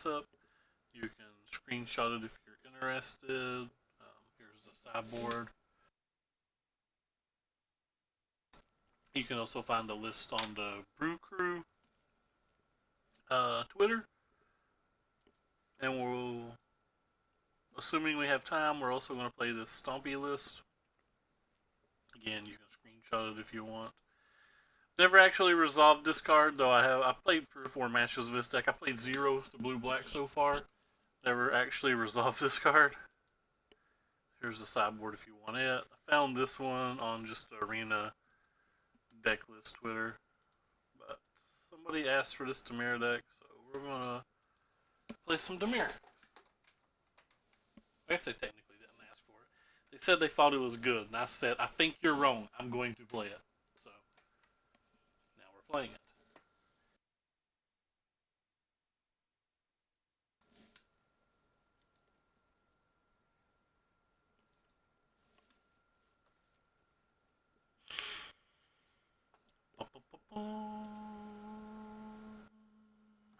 setup. You can screenshot it if you're interested. Here's the sideboard. You can also find a list on the Brew Crew Twitter. And we'll, assuming we have time, we're also going to play this Stompy list. Again, you can screenshot it if you want. Never actually resolved this card, though I played 3 or 4 matches of this deck. I played 0 to blue-black so far. Never actually resolved this card. Here's the sideboard if you want it. I found this one on just Arena Decklist Twitter. But somebody asked for this Dimir deck, so we're going to play some Dimir. I guess they technically didn't ask for it. They said they thought it was good, and I said, I think you're wrong. I'm going to play it. So, now we're playing it.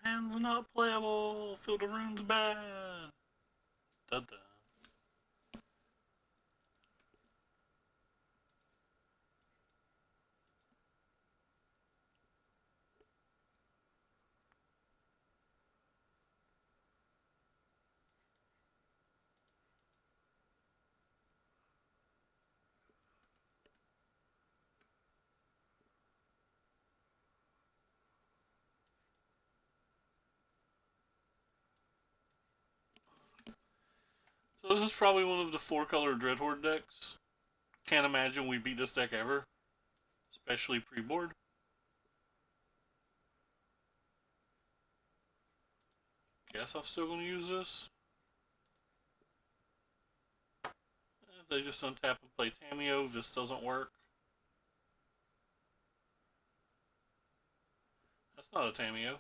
Hand's not playable. Field of Rune's bad. Da-da. So this is probably one of the 4-color Dreadhorde decks. Can't imagine we beat this deck ever. Especially pre-board. Guess I'm still going to use this. If they just untap and play Tameo, this doesn't work. That's not a Tameo.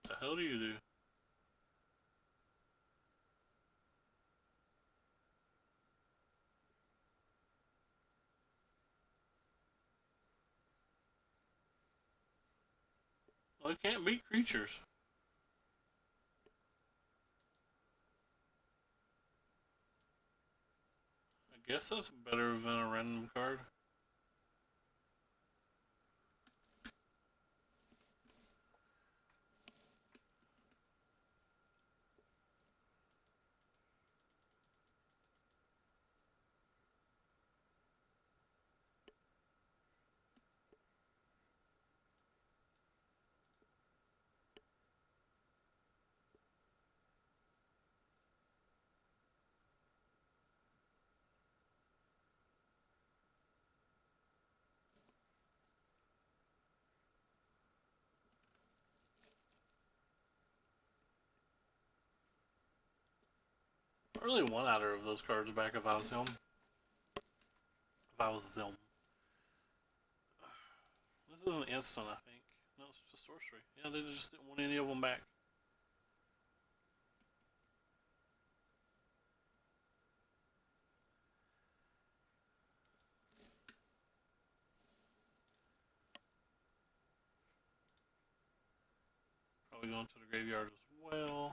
The hell do you do? Well, it can't beat creatures. I guess that's better than a random card. I really want either of those cards back if I was him. If I was them. This is an instant, I think. No, it's just sorcery. Yeah, they just didn't want any of them back. Probably going to the graveyard as well.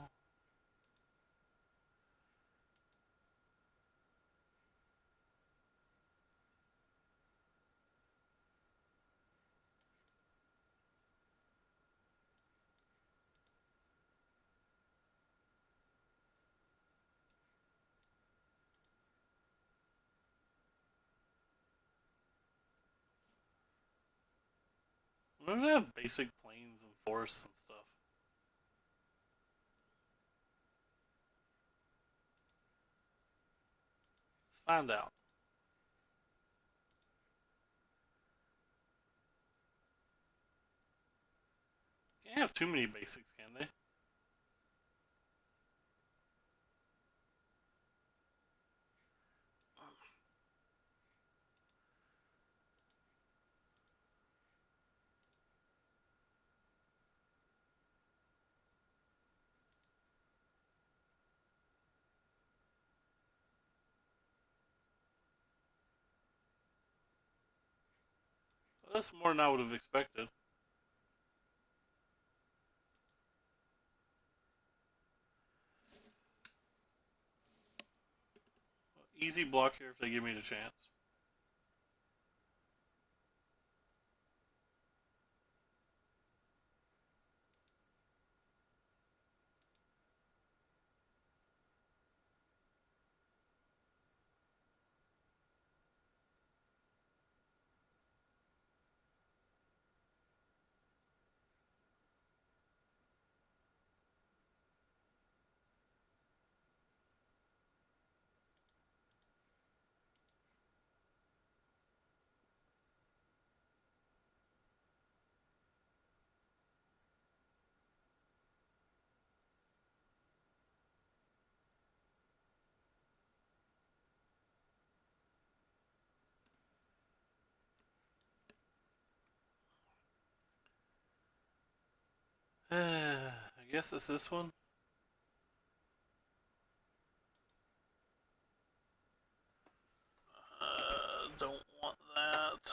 Why do they have basic planes and forests and stuff? Let's find out. Can't have too many basics, can they? That's more than I would have expected. Easy block here if they give me the chance. I guess it's this one. Don't want that.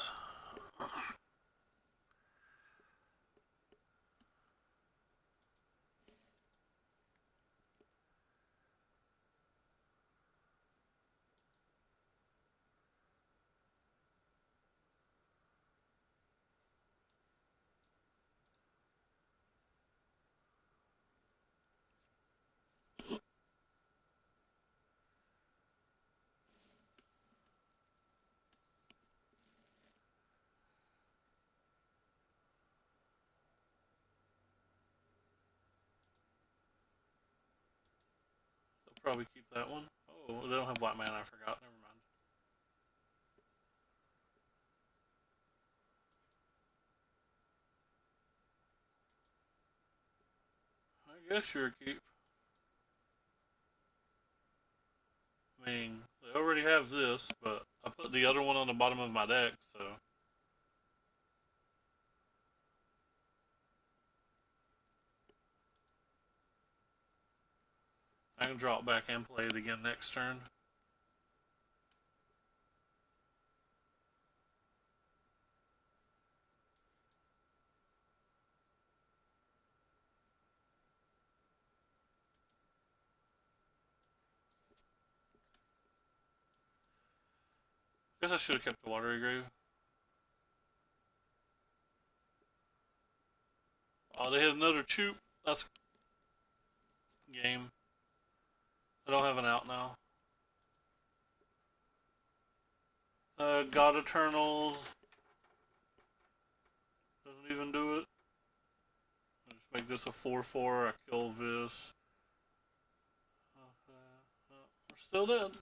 They'll probably keep that one. Oh, they don't have black mana. I forgot. Never mind. I guess you're a keep. I mean, they already have this, but I put the other one on the bottom of my deck, so. I can draw it back and play it again next turn. Guess I should have kept the Watery Grave. Oh, they had another Choop. That's game. I don't have an out now. God Eternals. Doesn't even do it. I just make this a 4/4. I kill this. We're still dead.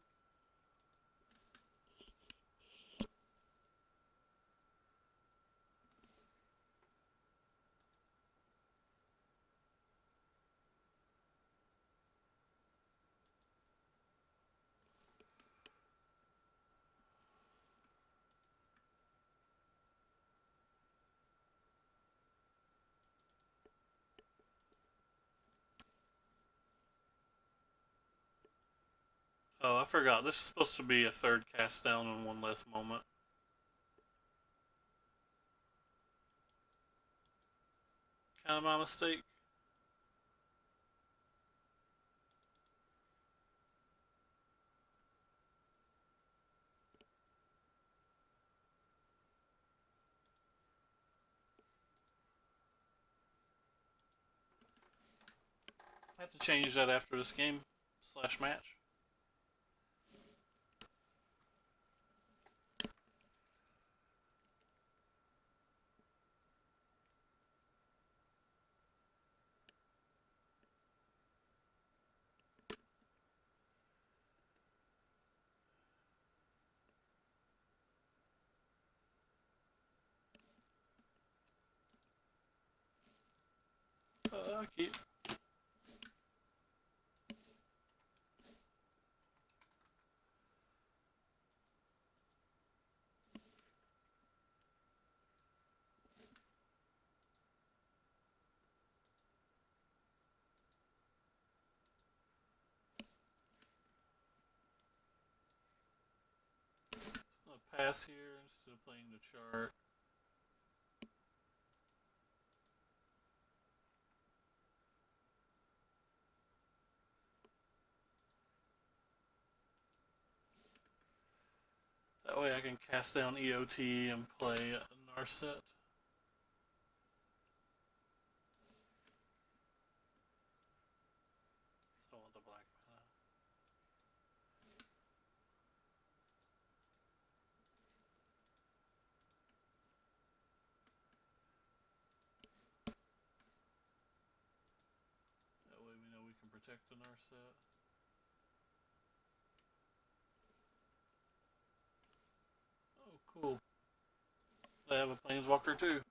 Oh, I forgot. This is supposed to be a third cast down in one less moment. Kind of my mistake. I have to change that after this game / match. Keep. I'll pass here instead of playing the chart. That way I can cast down EOT and play Narset. So I want the black mana. That way we know we can protect the Narset. Oh, cool. They have a Planeswalker too.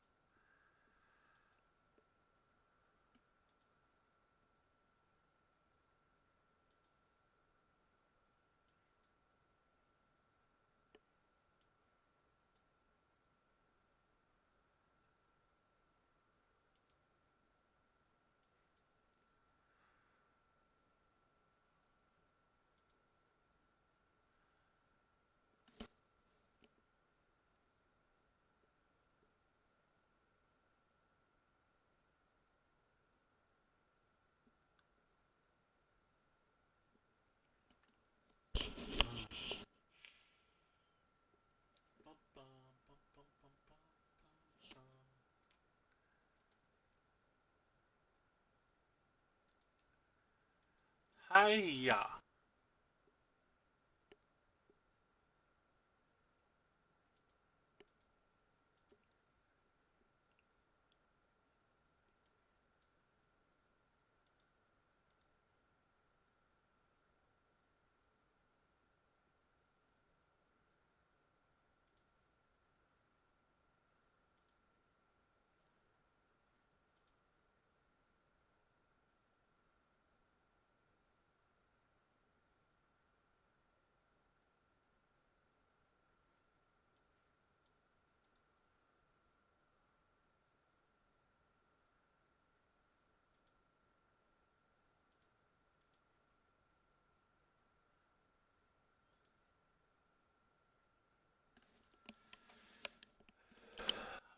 Hiya.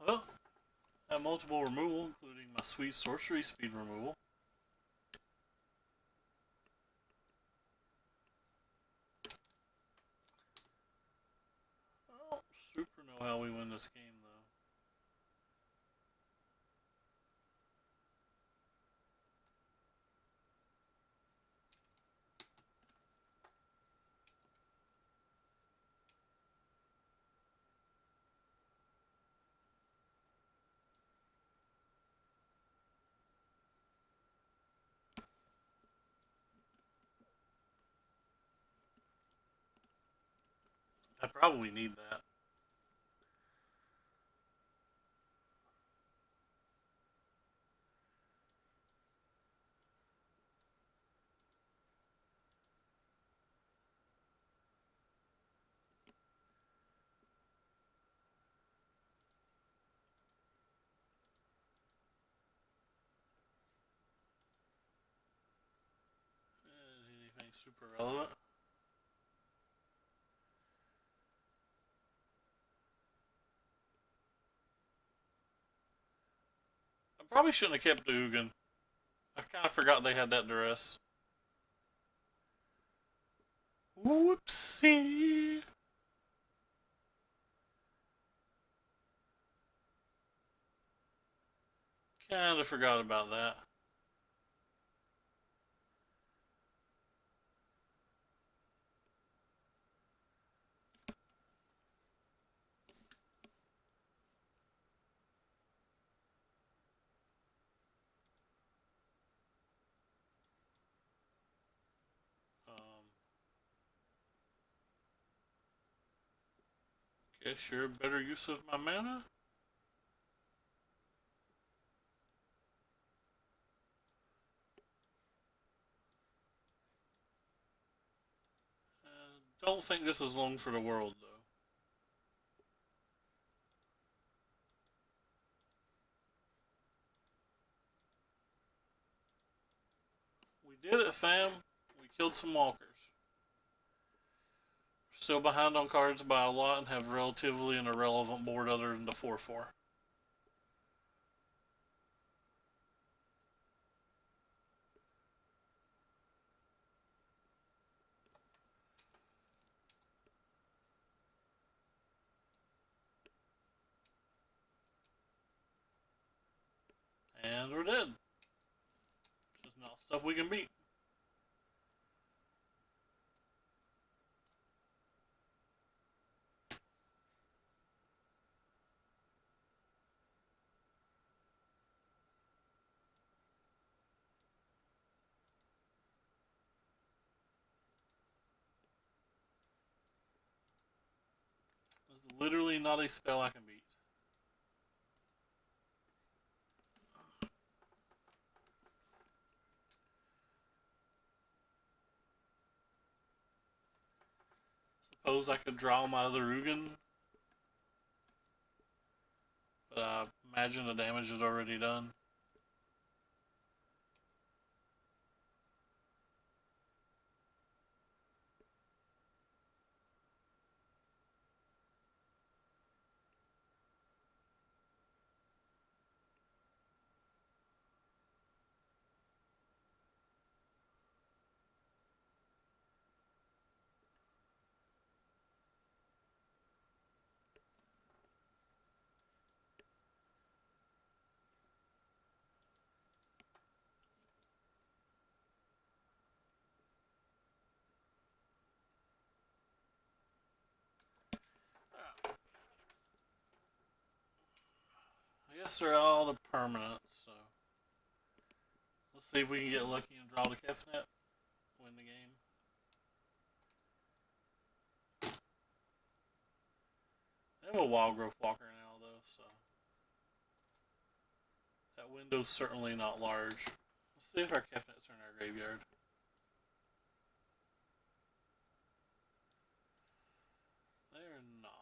Well, I have multiple removal, including my sweet sorcery speed removal. I don't super know how we win this game, though. I probably need that. Anything super relevant? I probably shouldn't have kept Dugan. I kind of forgot they had that duress. Whoopsie. Kind of forgot about that. Guess you're a better use of my mana? Don't think this is long for the world, though. We did it, fam. We killed some walkers. Still behind on cards by a lot and have relatively an irrelevant board other than the 4-4. And we're dead. It's just not stuff we can beat. It's literally not a spell I can beat. Suppose I could draw my other Ugin, but I imagine the damage is already done. I guess they're all the permanents, so let's see if we can get lucky and draw the Kefnet, win the game. They have a Wild Growth Walker now, though, so that window's certainly not large. Let's see if our Kefnets are in our graveyard. They're not.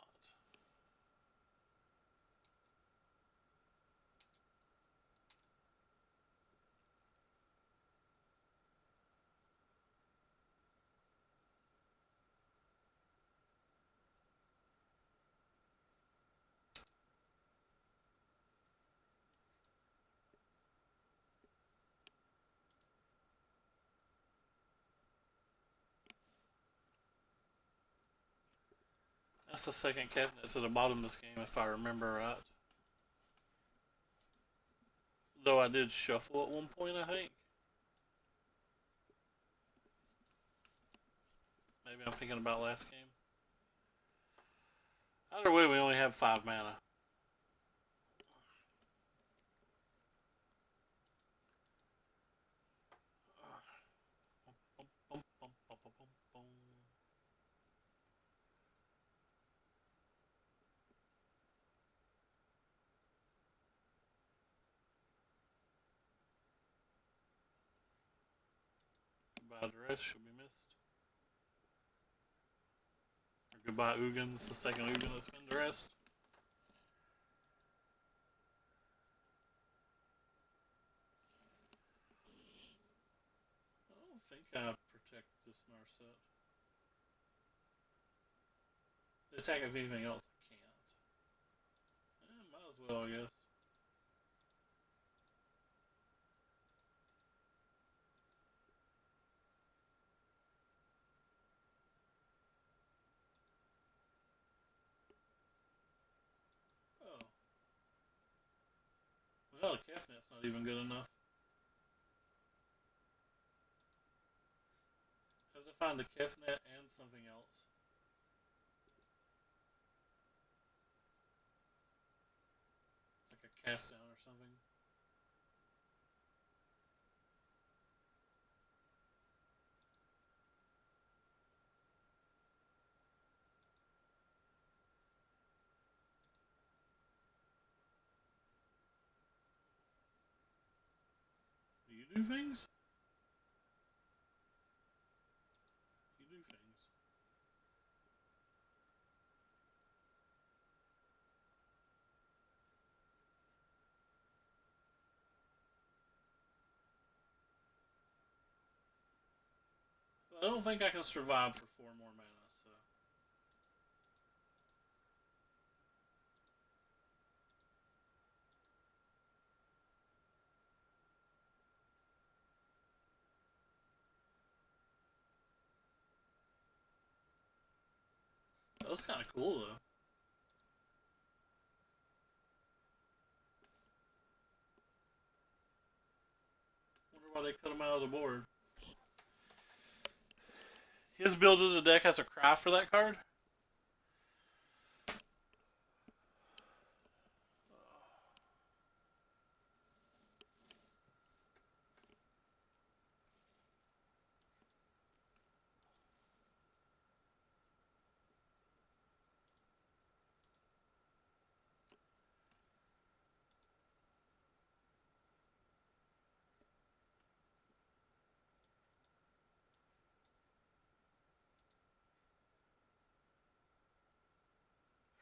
That's the second Kefnet to the bottom of this game, if I remember right. Though I did shuffle at one point, I think. Maybe I'm thinking about last game. Either way, we only have 5 mana. Goodbye Duress should be missed. Or goodbye Ugins, the second Ugin that's been Duressed. I don't think I protect this Narset. The attack of anything else, I can't. Might as well, I guess. Oh. Well, the Kefnet's not even good enough. I have to find the Kefnet and something else. Like a cast down or something. Do you do things? You do things. I don't think I can survive for 4 more mana, so. That was kind of cool, though. why they cut him out of the board. His build of the deck has a craft for that card.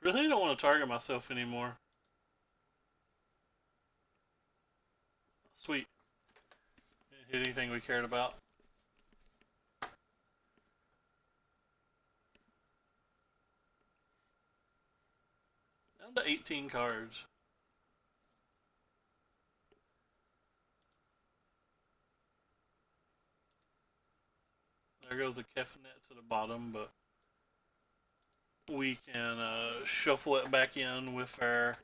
Really don't want to target myself anymore. Sweet. Didn't hit anything we cared about. Down to 18 cards. There goes a Kefnet to the bottom, but we can shuffle it back in with our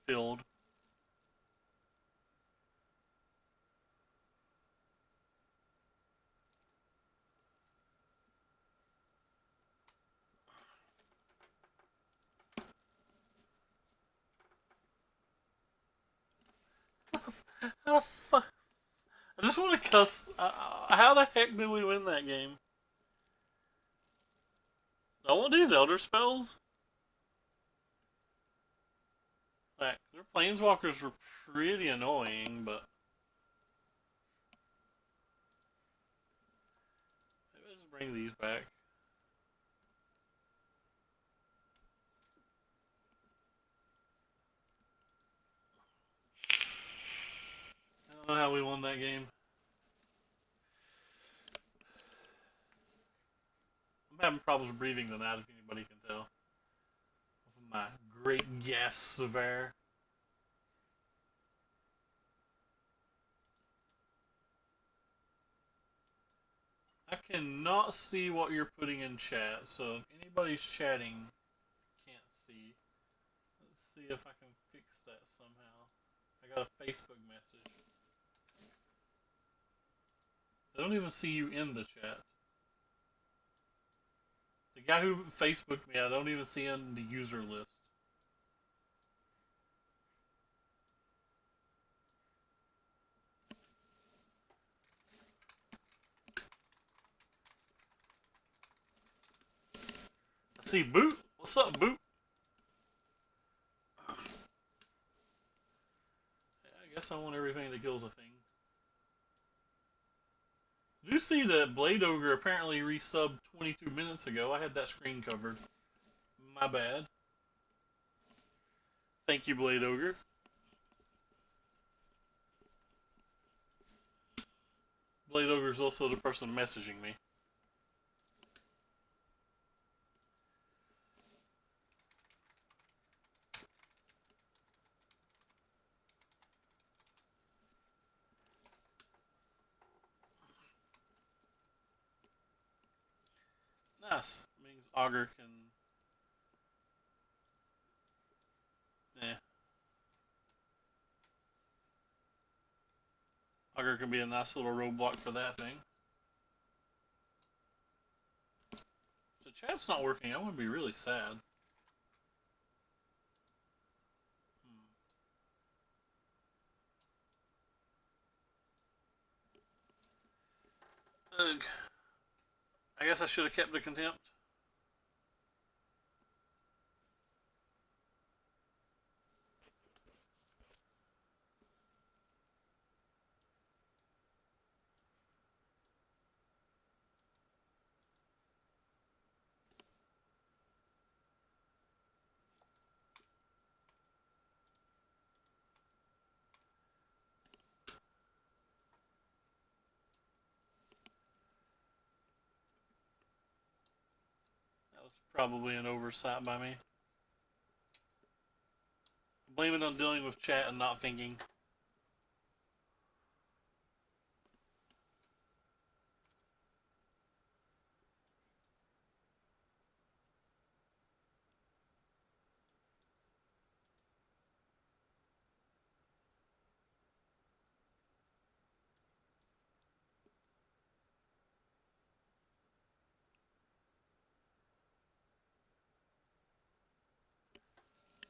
field. How fu- I just want to cuss. How the heck did we win that game? I want these Elder Spells. Like, their Planeswalkers were pretty annoying, but maybe I'll just bring these back. I don't know how we won that game. I'm having problems breathing tonight, if anybody can tell. My great gasps of air. I cannot see what you're putting in chat, so if anybody's chatting, I can't see. Let's see if I can fix that somehow. I got a Facebook message. I don't even see you in the chat. The guy who Facebooked me, I don't even see in the user list. I see Boot. What's up, Boot? I guess I want everything that kills a thing. Did you see that Blade Ogre apparently resubbed 22 minutes ago? I had that screen covered. My bad. Thank you, Blade Ogre. Blade Ogre is also the person messaging me. Nice. It means Augur can. Augur can be a nice little roadblock for that thing. If the chat's not working, I'm gonna be really sad. Ugh. I guess I should have kept the contempt. That was probably an oversight by me. Blame it on dealing with chat and not thinking.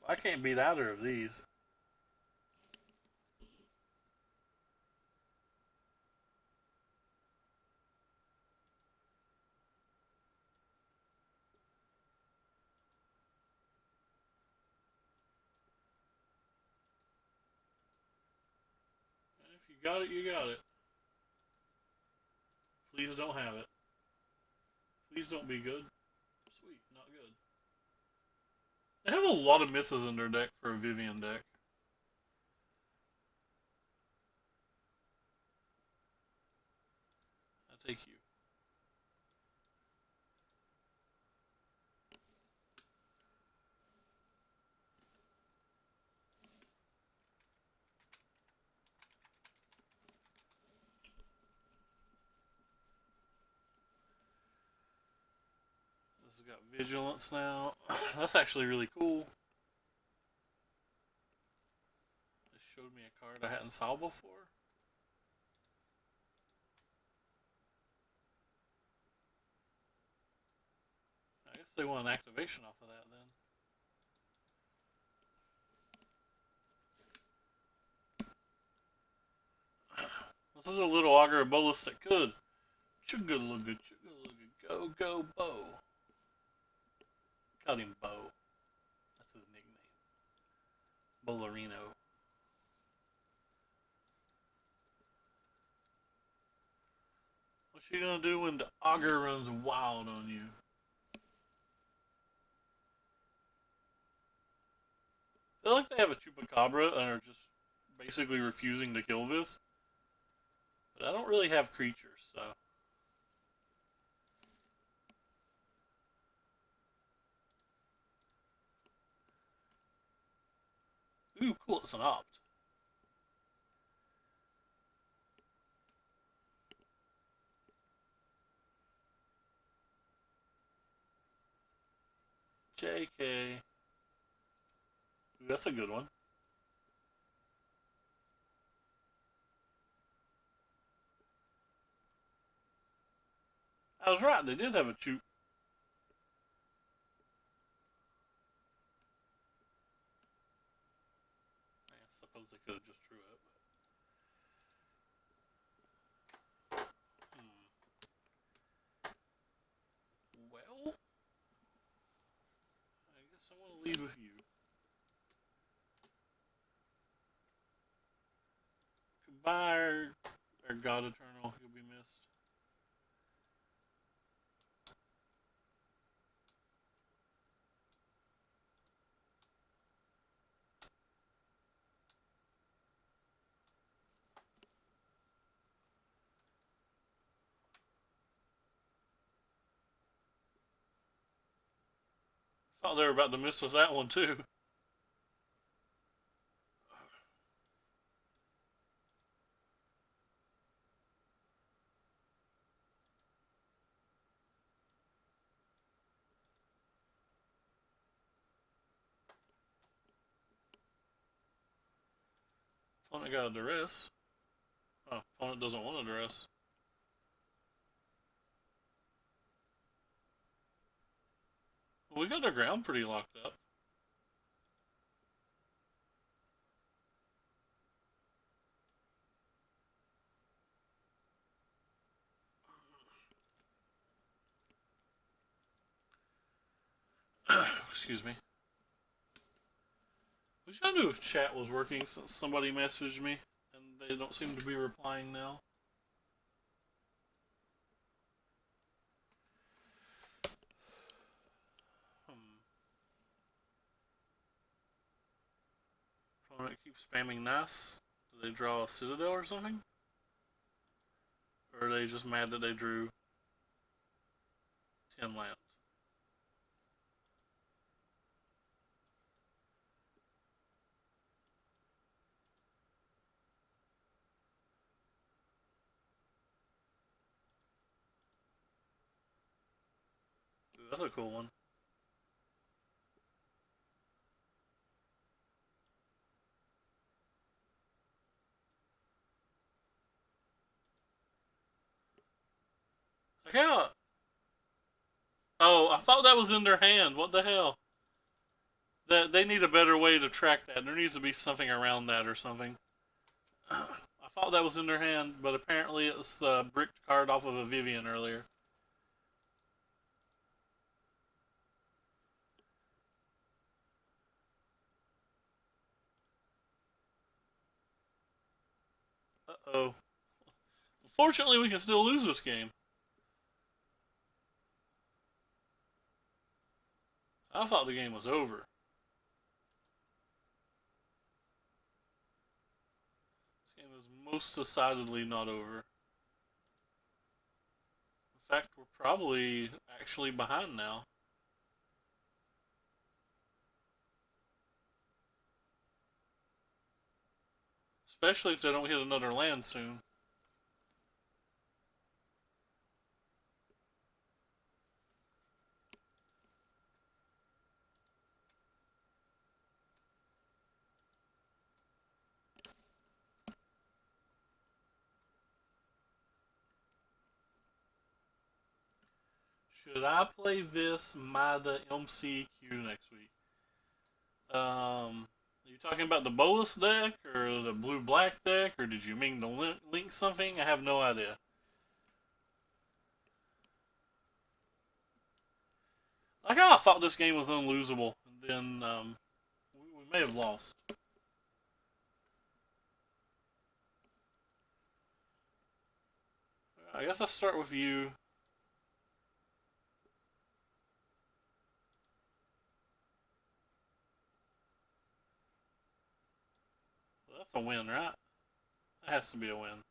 I can't beat either of these. If you got it, you got it. Please don't have it. Please don't be good. Sweet, not good. They have a lot of misses in their deck for a Vivian deck. I take you. This has got Vigilance now. That's actually really cool. It showed me a card I hadn't saw before. I guess they want an activation off of that then. This is a little Augur of Bolus that could. Chugga-lugga, go, go, Bo. Call him Bo. That's his nickname. Bollerino. What's she gonna do when the Augur runs wild on you? I feel like they have a Chupacabra and are just basically refusing to kill this. But I don't really have creatures, so. Ooh, cool, it's an opt. JK. Ooh, that's a good one. I was right, they did have a Chup. I suppose they could have just drew it. But... Well, I guess I want to lead with you. Goodbye, or God Eternal, you'll be missed. Thought they were about to miss us that one too. Opponent got a duress. Oh, opponent doesn't want a duress. Well, we got our ground pretty locked up. Excuse me. Wish I knew if chat was working since somebody messaged me and they don't seem to be replying now. Opponent keeps spamming nice. Do they draw a Citadel or something? Or are they just mad that they drew 10 lands? Ooh, that's a cool one. Oh, I thought that was in their hand. What the hell? They need a better way to track that. There needs to be something around that or something. I thought that was in their hand, but apparently it's a bricked card off of a Vivian earlier. Uh-oh. Fortunately, we can still lose this game. I thought the game was over. This game is most decidedly not over. In fact, we're probably actually behind now. Especially if they don't hit another land soon. Should I play this the MCQ next week? Are you talking about the Bolus deck or the blue-black deck, or did you mean to link something? I have no idea. Like, I thought this game was unlosable, and then we may have lost. I guess I'll start with you. Well, that's a win, right? That has to be a win.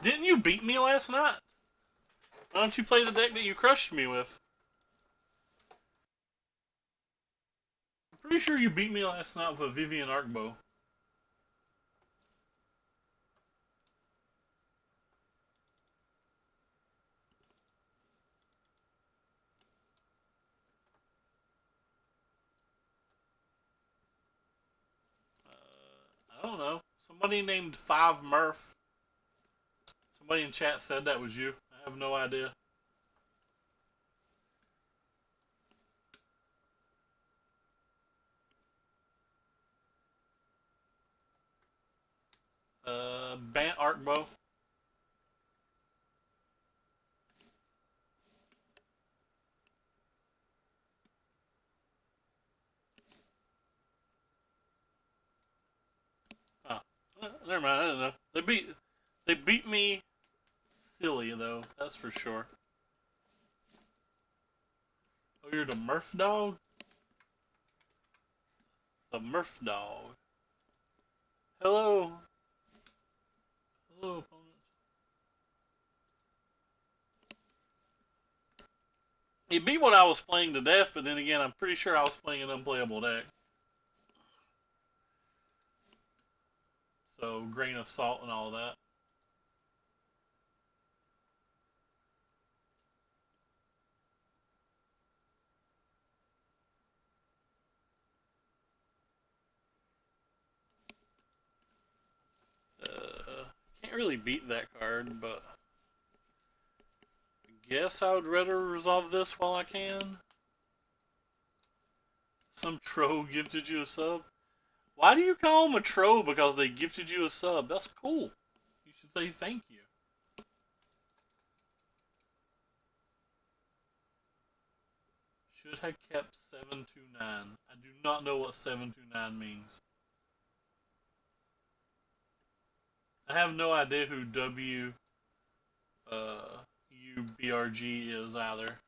Didn't you beat me last night? Why don't you play the deck that you crushed me with? I'm pretty sure you beat me last night with a Vivian Arcbow. I don't know. Somebody named 5Murph. Somebody in chat said that was you. I have no idea. Bant Arcbow. Huh. Never mind. I don't know. They beat me silly though. That's for sure. Oh, you're the Murph dog. The Murph dog. Hello. Hello, opponent. He beat what I was playing to death, but then again, I'm pretty sure I was playing an unplayable deck. So, grain of salt and all that. Can't really beat that card, but I guess I would rather resolve this while I can. Some troll gifted you a sub. Why do you call them a troll because they gifted you a sub? That's cool. You should say thank you. Should have kept 729. I do not know what 729 means. I have no idea who WUBRG is either.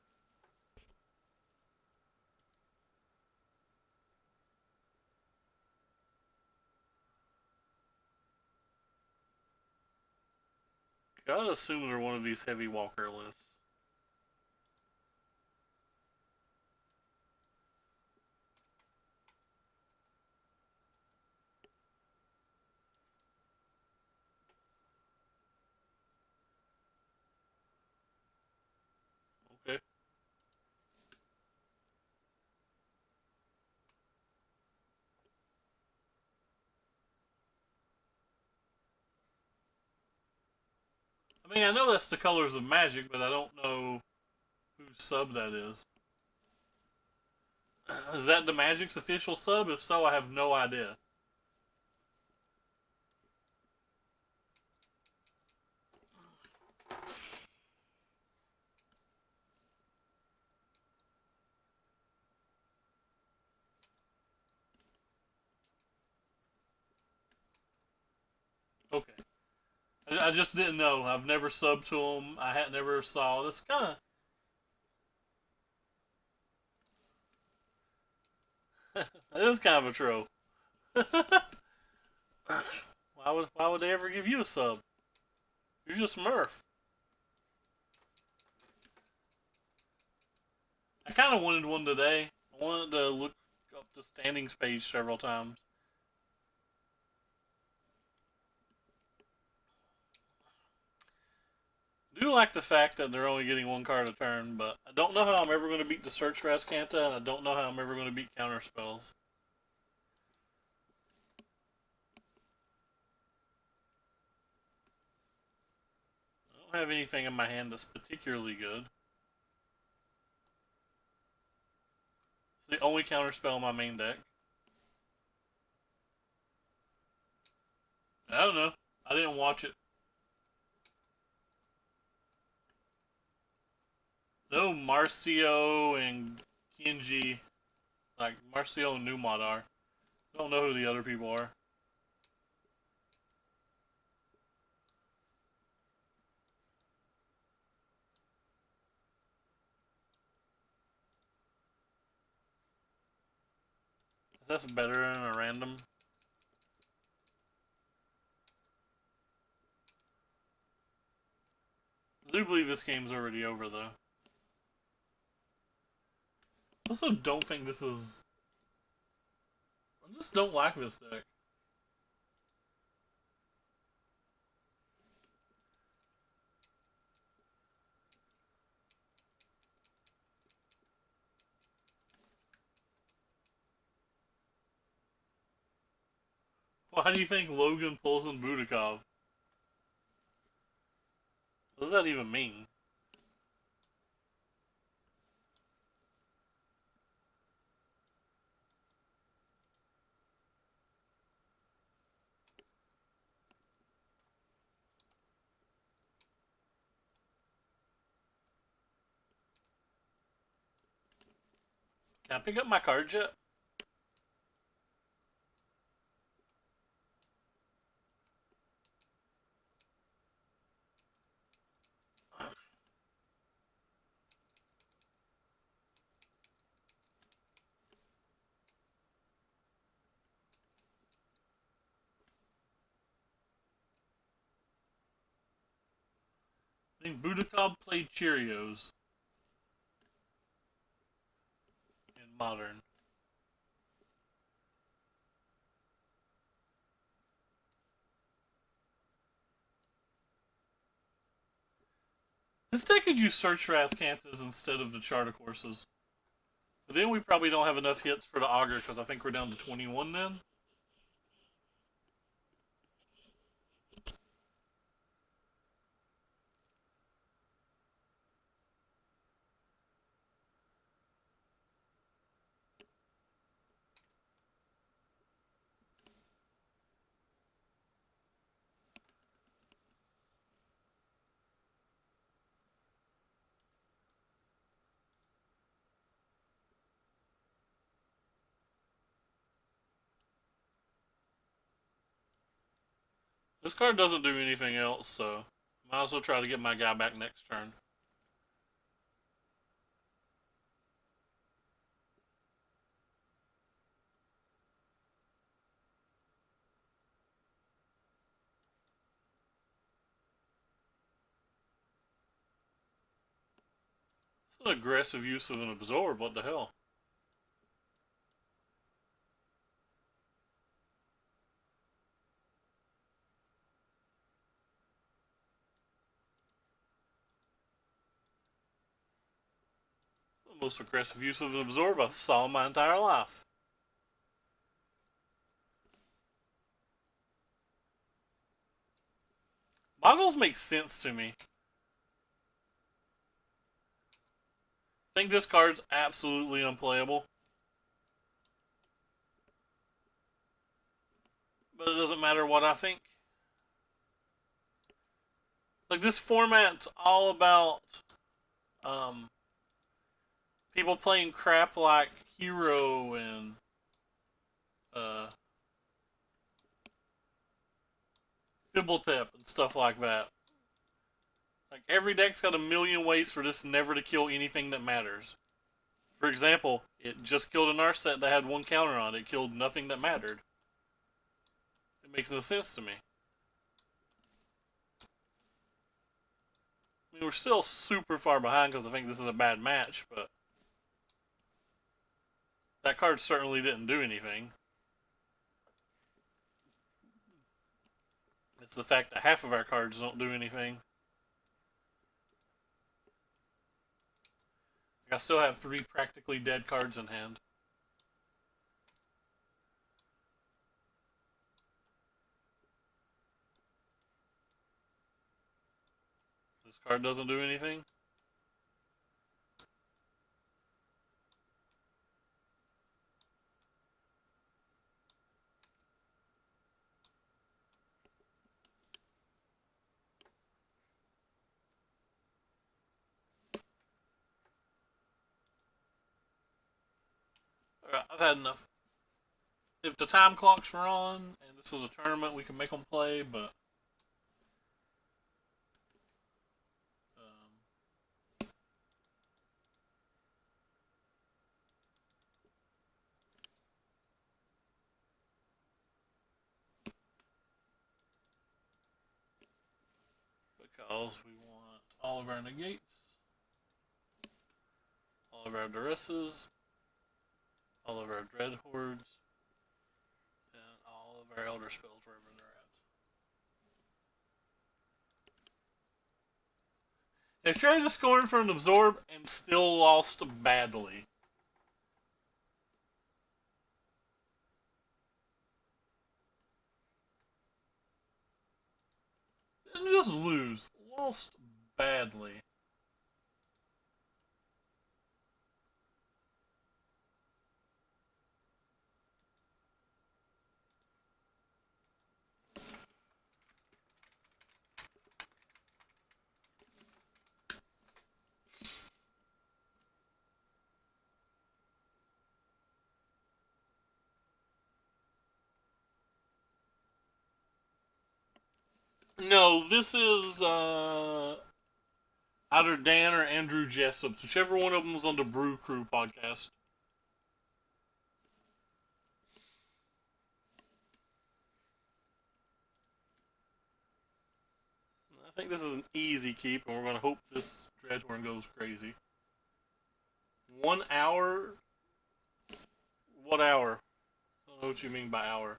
Gotta assume they're one of these heavy walker lists. I mean, I know that's the Colors of Magic, but I don't know whose sub that is. Is that the Magic's official sub? If so, I have no idea. Okay. I just didn't know. I've never subbed to him. I had never saw. This kind of. It is kind of a troll. Why would they ever give you a sub? You're just Murph. I kind of wanted one today. I wanted to look up the standings page several times. I do like the fact that they're only getting one card a turn, but I don't know how I'm ever going to beat the Search Rascanta, and I don't know how I'm ever going to beat Counter Spells. I don't have anything in my hand that's particularly good. It's the only counter spell in my main deck. I don't know. I didn't watch it. No, Marcio and Kenji, like Marcio and Numod are. I don't know who the other people are. Is that better than a random? I do believe this game's already over, though. I also don't think this is... I just don't like this deck. Why do you think Logan pulls in Budakov? What does that even mean? Can I pick up my cards yet? I think Budakov played Cheerios in Modern. This deck could use Search Rascantas instead of the Charter Courses. But then we probably don't have enough hits for the Augur because I think we're down to 21 then. This card doesn't do anything else, so might as well try to get my guy back next turn. It's an aggressive use of an Absorb, what the hell? The most aggressive use of an Absorb I've saw in my entire life. Boggles make sense to me. I think this card's absolutely unplayable. But it doesn't matter what I think. Like, this format's all about um, people playing crap like Hero and uh, Fibbletep and stuff like that. Like, every deck's got a million ways for this never to kill anything that matters. For example, it just killed an Narset that had one counter on it. It killed nothing that mattered. It makes no sense to me. I mean, we're still super far behind because I think this is a bad match, but that card certainly didn't do anything. It's the fact that half of our cards don't do anything. I still have 3 practically dead cards in hand. This card doesn't do anything. Alright, I've had enough. If the time clocks were on and this was a tournament, we could make them play, but because we want all of our negates, all of our duresses, all of our dread hordes, and all of our elder spells wherever they're at. They tried to scorn for an absorb and still lost badly. Didn't just lose, lost badly. No, this is either Dan or Andrew Jessup, whichever one of them was on the Brew Crew podcast. I think this is an easy keep, and we're going to hope this Dreadhorn goes crazy. 1 hour? What hour? I don't know what you mean by hour.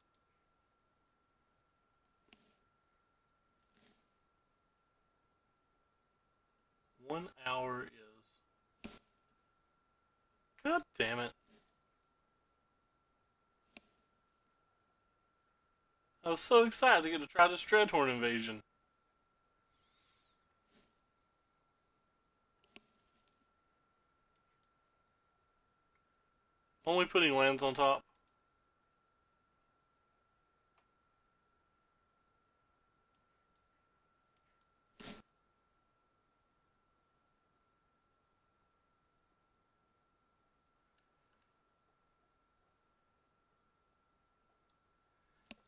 One hour is. God damn it. I was so excited to get to try this Dreadhorn invasion. Only putting lands on top.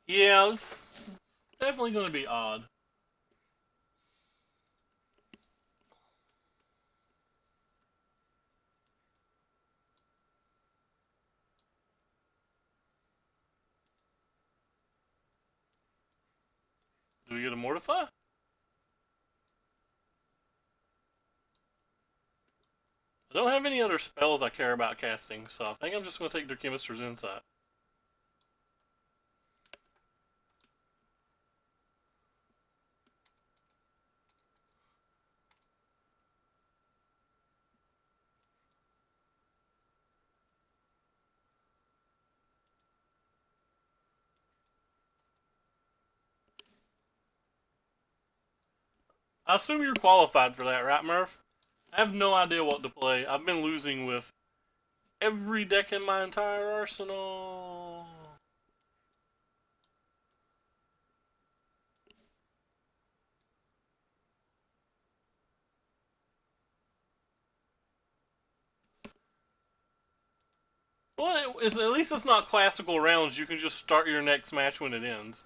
Yeah, it's definitely going to be odd. Do we get a Mortify? I don't have any other spells I care about casting, so I think I'm just going to take their Chemist's Insight. I assume you're qualified for that, right, Murph? I have no idea what to play. I've been losing with every deck in my entire arsenal. Well, at least it's not classical rounds. You can just start your next match when it ends.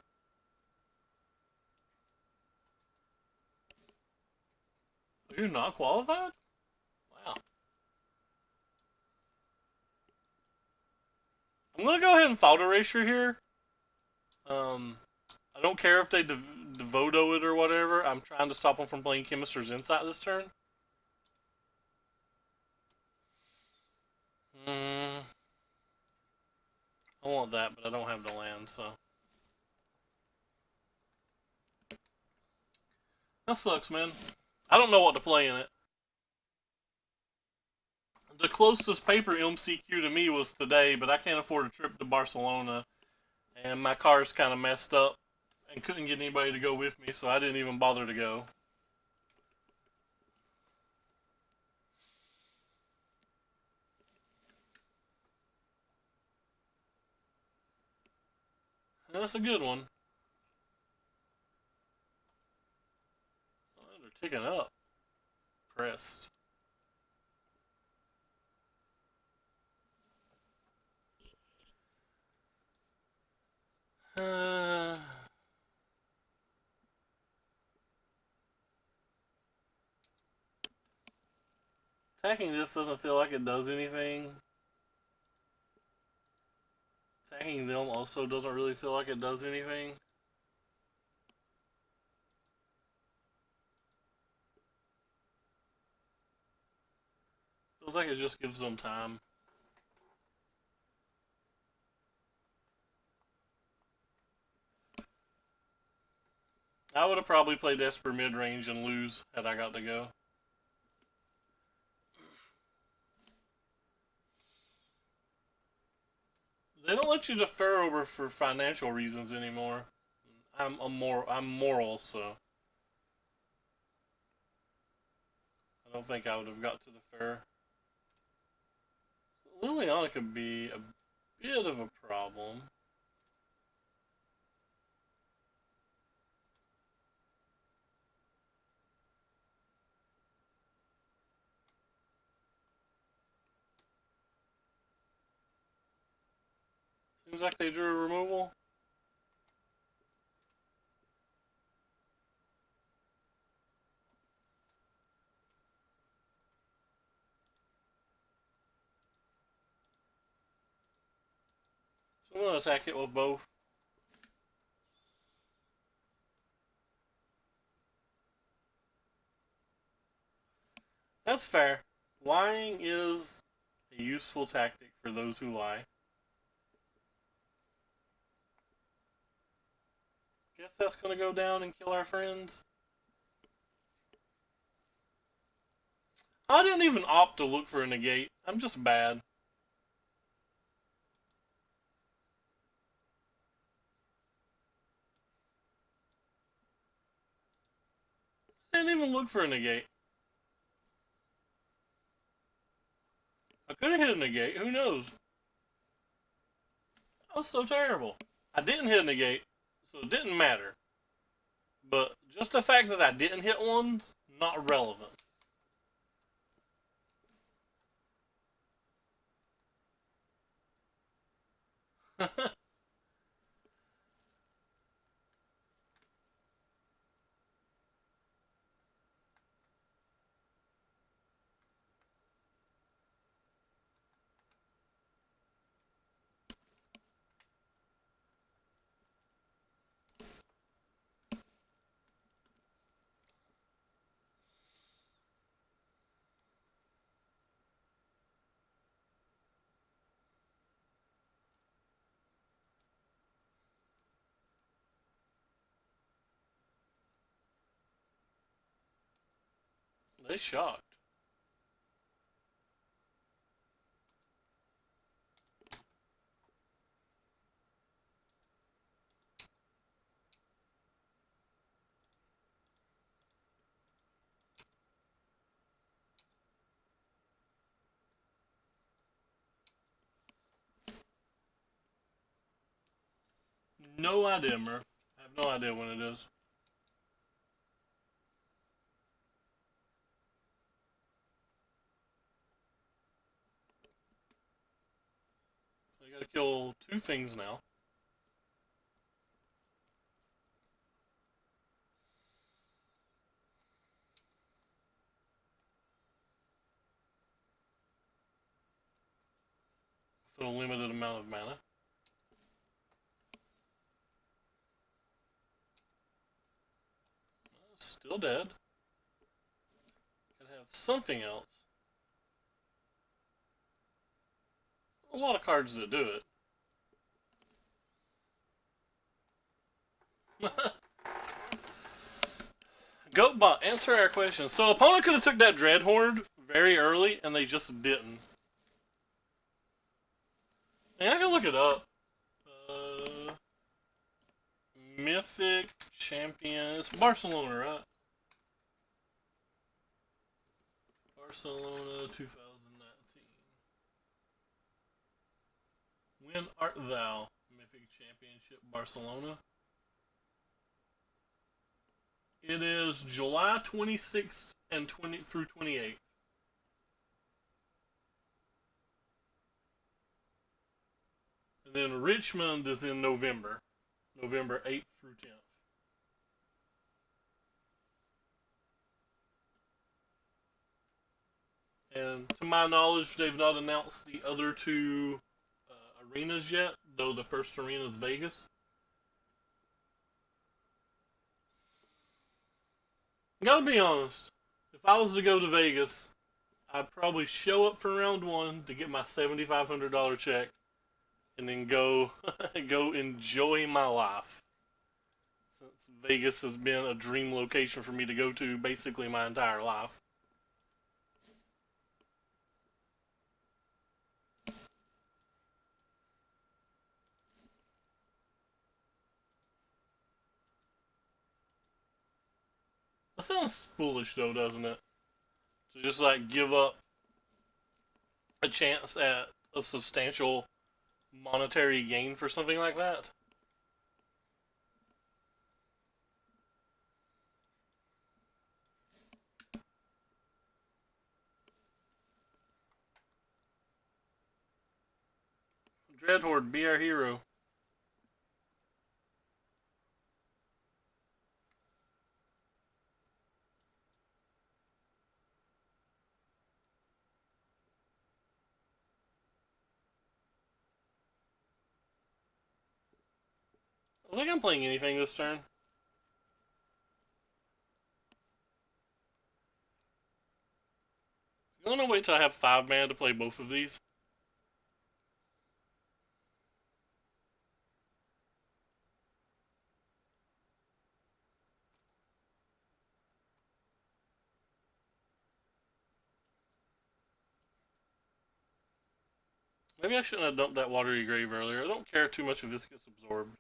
You're not qualified? Wow. I'm gonna go ahead and fault erasure here. I don't care if they devoto it or whatever. I'm trying to stop them from playing Chemister's Insight this turn. I want that, but I don't have the land, so. That sucks, man. I don't know what to play in it. The closest paper MCQ to me was today, but I can't afford a trip to Barcelona. And my car's kind of messed up and couldn't get anybody to go with me, so I didn't even bother to go. And that's a good one. Oh, they're ticking up. Pressed. Attacking this doesn't feel like it does anything. Attacking them also doesn't really feel like it does anything. Feels like it just gives them time. I would have probably played Esper mid-range and lose had I got to go. They don't let you defer over for financial reasons anymore. I'm moral, so I don't think I would have got to defer. Liliana could be a bit of a problem. Seems like they drew a removal. So I'm going to attack it with both. That's fair. Lying is a useful tactic for those who lie. Guess that's going to go down and kill our friends. I didn't even opt to look for a negate. I'm just bad. I didn't even look for a negate. I could have hit a negate. Who knows? That was so terrible. I didn't hit a negate, so it didn't matter. But just the fact that I didn't hit one's not relevant. They shocked. No idea, Murph. I have no idea when it is. I gotta kill 2 things now. With a limited amount of mana. Still dead. Gotta have something else. A lot of cards that do it. Goatbot, answer our question. So opponent could have took that Dreadhorde very early, and they just didn't. And I can look it up. Mythic Champion. It's Barcelona, right? Barcelona 2019. When art thou? Mythic Championship Barcelona. It is July 26th and 20 through 28th. And then Richmond is in November. November 8th through 10th. And to my knowledge, they've not announced the other 2 arenas yet, though the first arena is Vegas. Gotta be honest, if I was to go to Vegas, I'd probably show up for round 1 to get my $7,500 check, and then go go enjoy my life. Since Vegas has been a dream location for me to go to basically my entire life. That sounds foolish though, doesn't it? To just like give up a chance at a substantial monetary gain for something like that. Dreadhorde, be our hero. I think I'm playing anything this turn. I'm gonna wait till I have 5 mana to play both of these. Maybe I shouldn't have dumped that Watery Grave earlier. I don't care too much if this gets absorbed.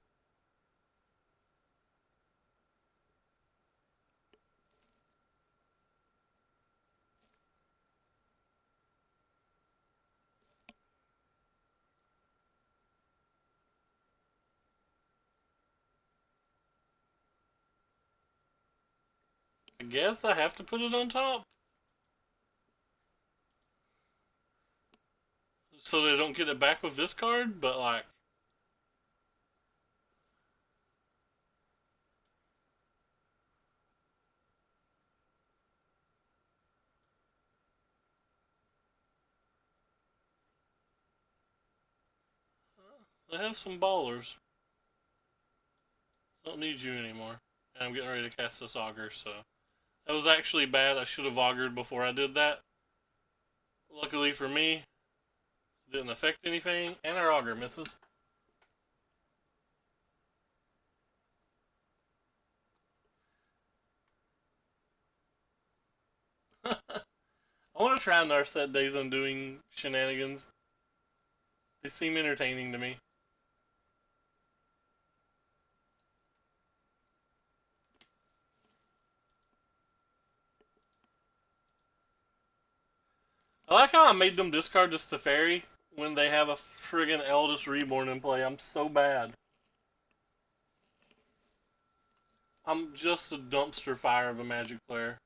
I guess I have to put it on top. So they don't get it back with this card, but like... They have some ballers. Don't need you anymore. And I'm getting ready to cast this Augur, so... That was actually bad. I should have Augured before I did that. Luckily for me, didn't affect anything, and our Augur misses. I want to try Narset Days Undoing shenanigans. They seem entertaining to me. I like how I made them discard this Teferi when they have a friggin' Eldest Reborn in play. I'm so bad. I'm just a dumpster fire of a Magic player.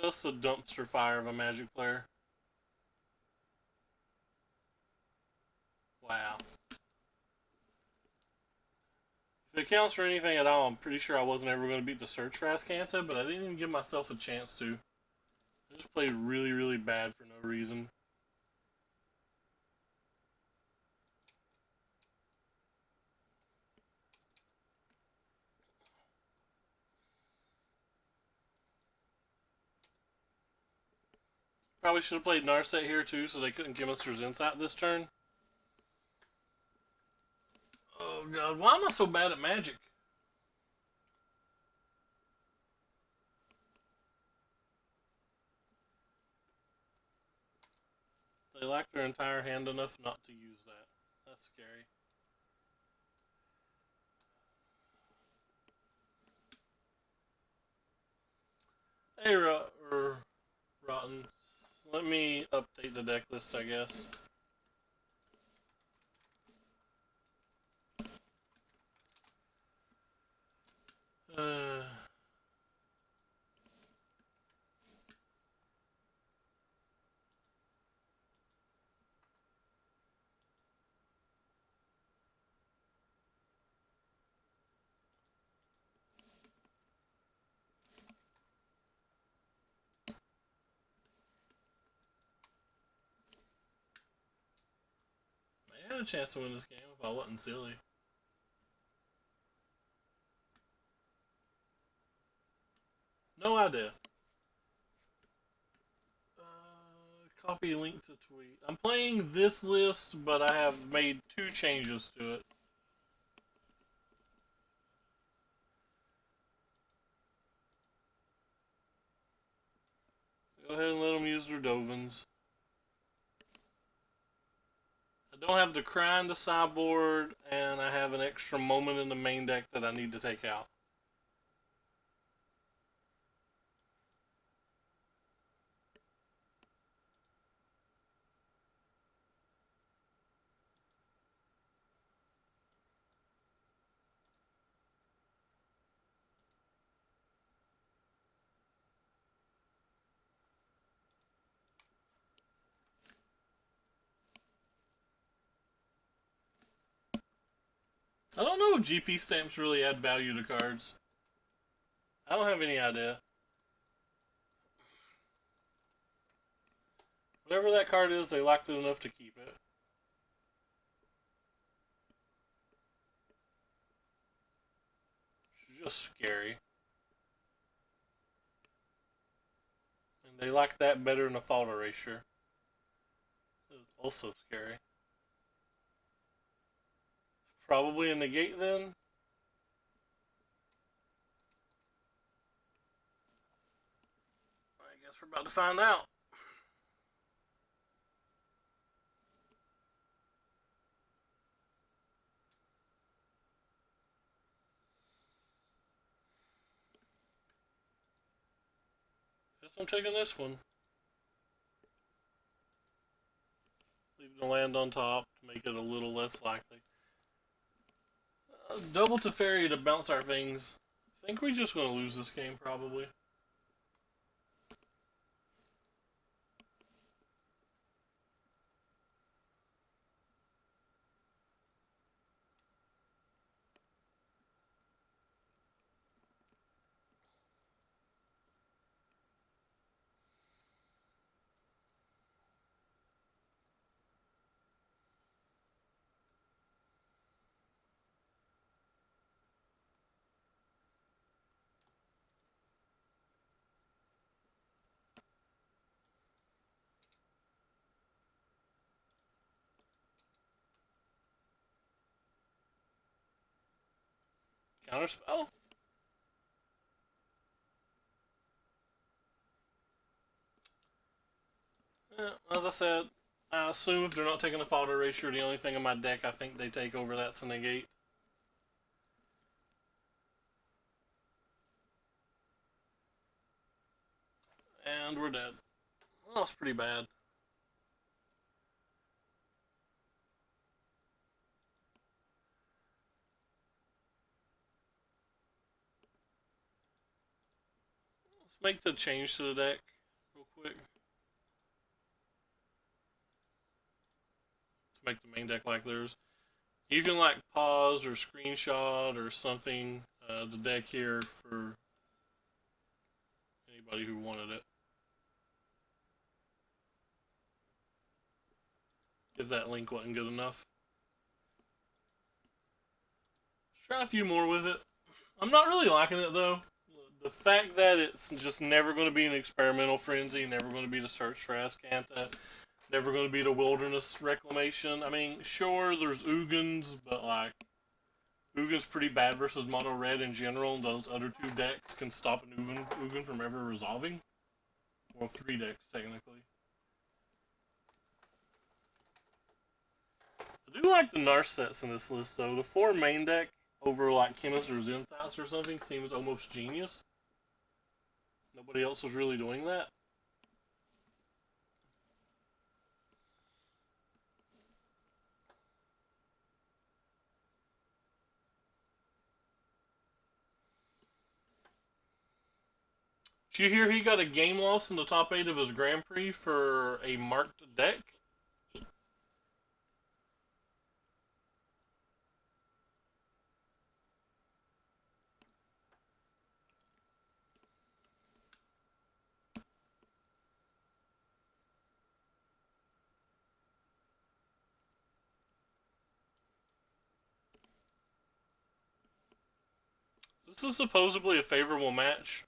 Just a dumpster fire of a Magic player. Wow. If it counts for anything at all, I'm pretty sure I wasn't ever going to beat the Search for Ascanta, but I didn't even give myself a chance to. I just played really, really bad for no reason. Probably should have played Narset here too, so they couldn't give us Insight this turn. Oh god, why am I so bad at Magic? They lack their entire hand enough not to use that. That's scary. Hey, Rotten. Let me update the deck list, I guess. Uh, I had a chance to win this game if I wasn't silly. No idea. Copy link to tweet. I'm playing this list, but I have made 2 changes to it. Go ahead and let them use their Dovins. I don't have the Cry in the sideboard, and I have an extra moment in the main deck that I need to take out. I don't know if GP stamps really add value to cards. I don't have any idea. Whatever that card is, they liked it enough to keep it. It's just scary. And they like that better than a fault erasure. It's also scary. Probably a negate then. I guess we're about to find out. Guess I'm taking this one. Leave the land on top to make it a little less likely. Double Teferi to bounce our things. I think we're just going to lose this game, probably. Counterspell? Yeah, as I said, I assume if they're not taking a fault erasure, the only thing in my deck I think they take over that's a negate. And we're dead. Well, that's pretty bad. Let's make the change to the deck real quick. To make the main deck like theirs. You can like pause or screenshot or something the deck here for anybody who wanted it. If that link wasn't good enough. Let's try a few more with it. I'm not really liking it though. The fact that it's just never going to be an experimental frenzy, never going to be the search for Azcanta, never going to be the wilderness reclamation. I mean, sure, there's Ugins, but like, Ugin's pretty bad versus mono red in general. Those other two decks can stop an Ugin from ever resolving. Well, 3 decks technically. I do like the Narsets in this list though. The 4 main deck over like Chemist or Zenthas or something seems almost genius. Nobody else was really doing that. Did you hear he got a game loss in the top 8 of his Grand Prix for a marked deck? This is supposedly a favorable match.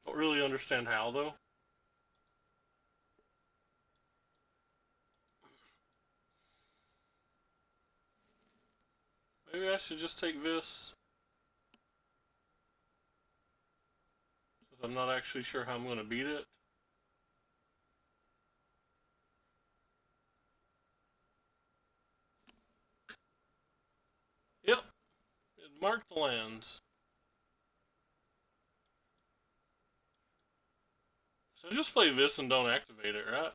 Don't really understand how though. Maybe I should just take this. Because I'm not actually sure how I'm going to beat it. Yep. It marked the lands. So just play this and don't activate it, right?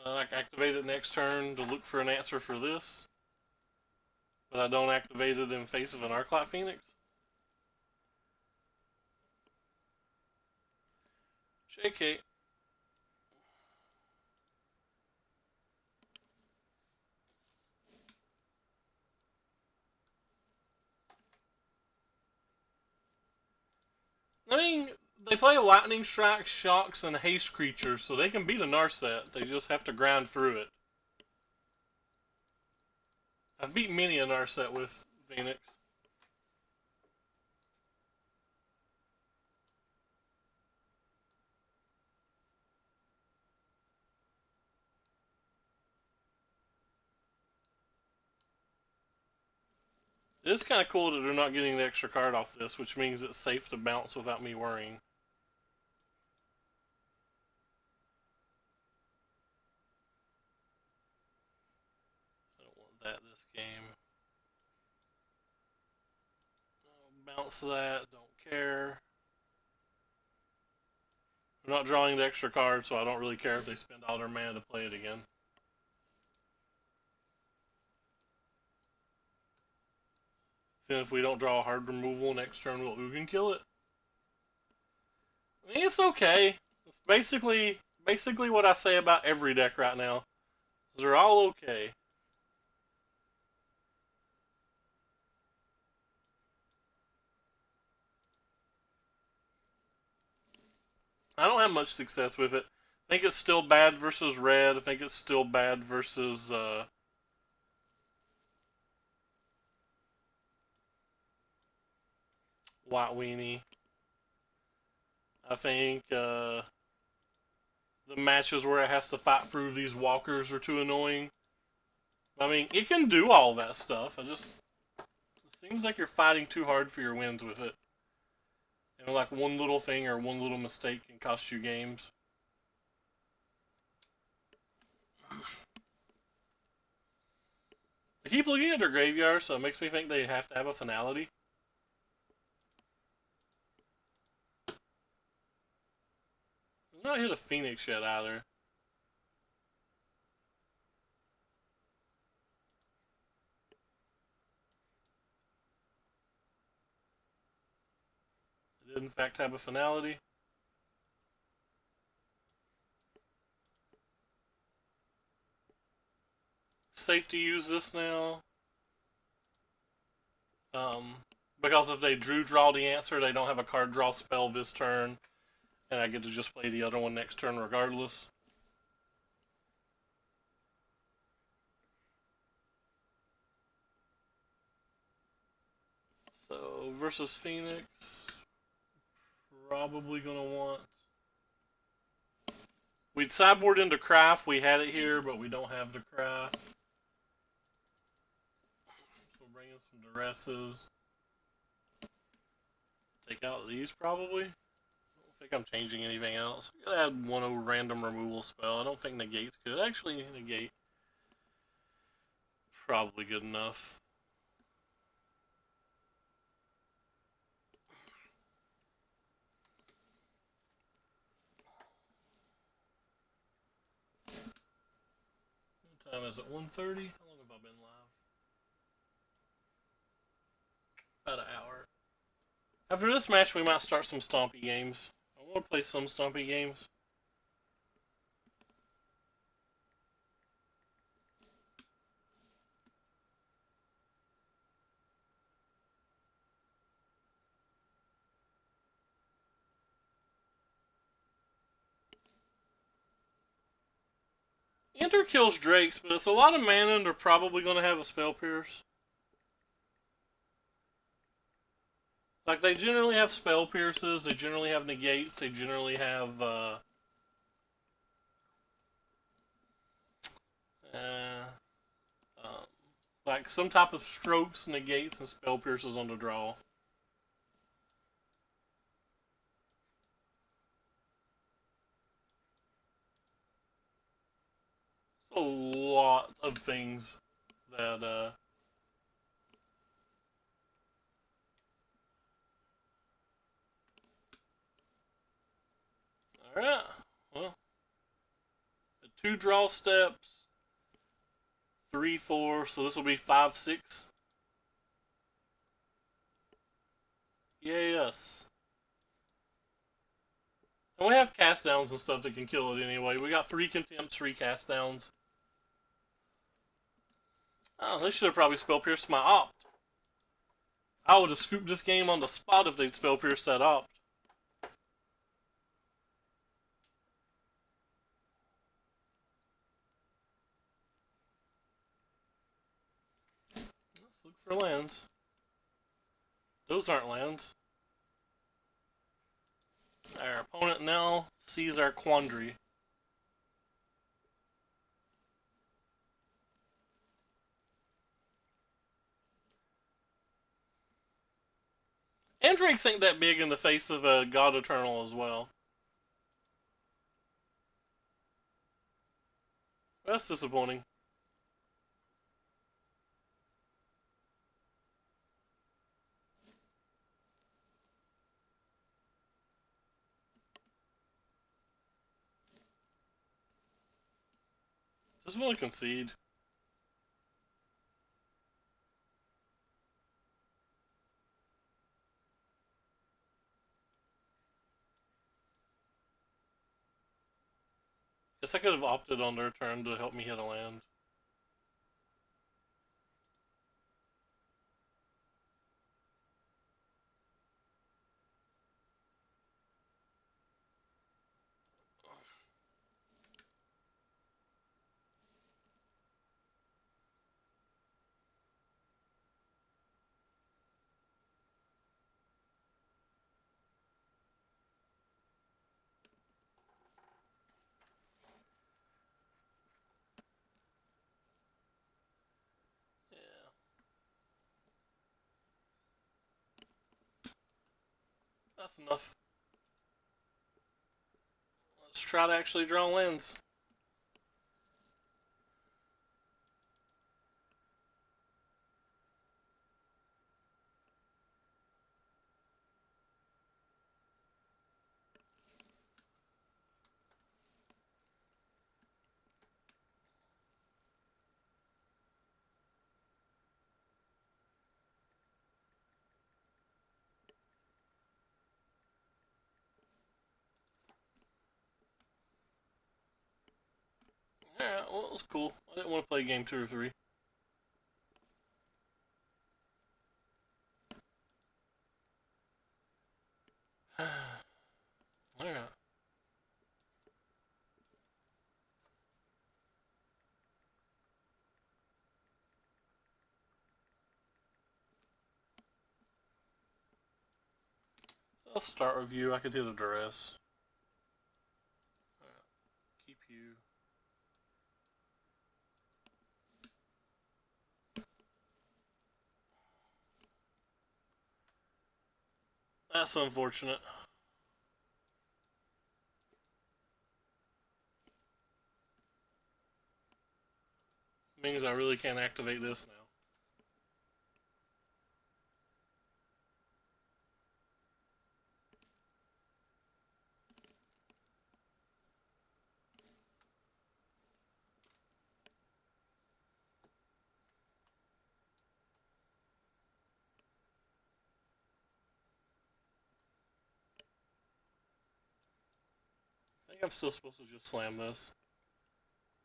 Like activate it next turn to look for an answer for this. But I don't activate it in face of an Arclight Phoenix. JK. I mean, they play Lightning Strike, Shocks, and Haste creatures, so they can beat a Narset. They just have to grind through it. I've beat many a Narset with Phoenix. It is kind of cool that they're not getting the extra card off this, which means it's safe to bounce without me worrying. I don't want that this game. I'll bounce that, don't care. I'm not drawing the extra card, so I don't really care if they spend all their mana to play it again. Then if we don't draw a hard removal next turn, we'll Ugin kill it. I mean, it's okay. It's basically what I say about every deck right now. They're all okay. I don't have much success with it. I think it's still bad versus red. I think it's still bad versus White Weenie. I think the matches where it has to fight through these walkers are too annoying. I mean, it can do all that stuff. It seems like you're fighting too hard for your wins with it. You know, like one little thing or one little mistake can cost you games. I keep looking at their graveyard, so it makes me think they have to have a finality. not hit a Phoenix yet either. It did in fact have a finality. Safe to use this now. Because if they draw the answer, they don't have a card draw spell this turn, and I get to just play the other one next turn regardless. So, versus Phoenix, probably going to want... We'd sideboard into Craft, we had it here, but we don't have the Craft. So we'll bring in some Duresses. Take out these, probably. I don't think I'm changing anything else. I'm going to add one random removal spell. I don't think Negate's good. Actually, Negate. Probably good enough. What time is it? 1:30? How long have I been live? About an hour. After this match, we might start some Stompy games. I want to play some Stompy games. Enter kills Drakes, but it's a lot of mana and they're probably going to have a Spell Pierce. Like, they generally have Spell Pierces, they generally have Negates, they generally have, like, some type of Strokes, Negates, and Spell Pierces on the draw. It's a lot of things that, Alright, well, 2 draw steps, 3, 4, so this will be 5, 6. Yes. And we have cast downs and stuff that can kill it anyway. We got 3 contempts, 3 cast downs. Oh, they should have probably spell pierced my opt. I would have scooped this game on the spot if they'd spell pierced that opt. Let's look for lands. Those aren't lands. Our opponent now sees our quandary. And Drakes ain't that big in the face of a God Eternal as well. That's disappointing. Just want to concede. Guess I could have opted on their turn to help me hit a land. That's enough. Let's try to actually draw lands. well, it was cool. I didn't want to play game 2 or 3. Alright. I'll start review. I could hit a duress. Alright. Keep you. That's unfortunate. Means I really can't activate this now. I think I'm still supposed to just slam this.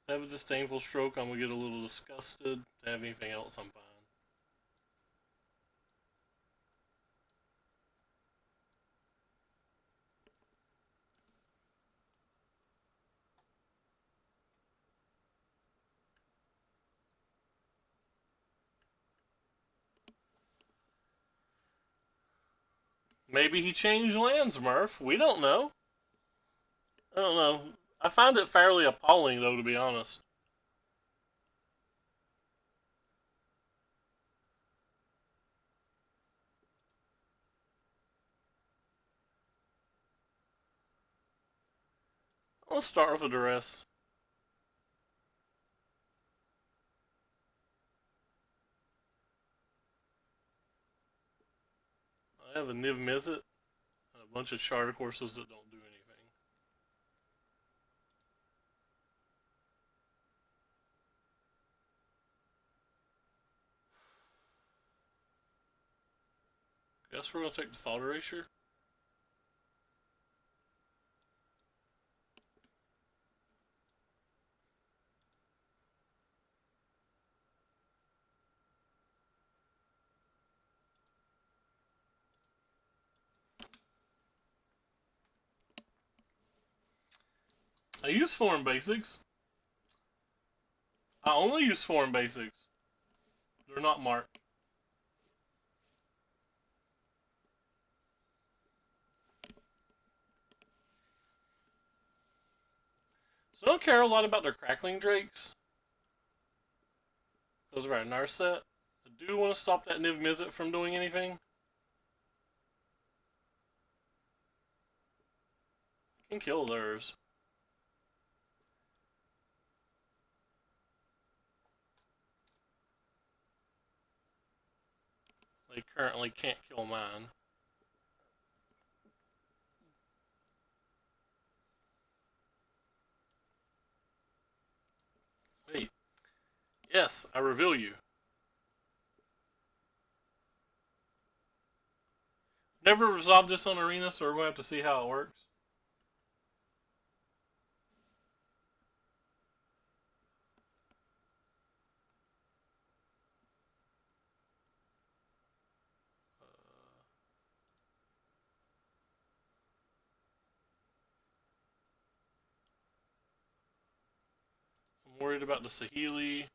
To have a disdainful stroke, I'm gonna get a little disgusted. To have anything else, I'm fine. Maybe he changed lands, Murph. We don't know. I don't know. I find it fairly appalling, though, to be honest. Let's start with a duress. I have a Niv Mizzet and a bunch of charter courses that don't do anything. Guess we're gonna take the Fault Erasure. I use foreign basics. I only use foreign basics. They're not marked. So I don't care a lot about their Crackling Drakes. Because of our Narset. I do want to stop that Niv Mizzet from doing anything. I can kill theirs. They currently can't kill mine. Wait. Yes, I reveal you. Never resolved this on Arena, so we're going to have to see how it works. I'm worried about the Sahili.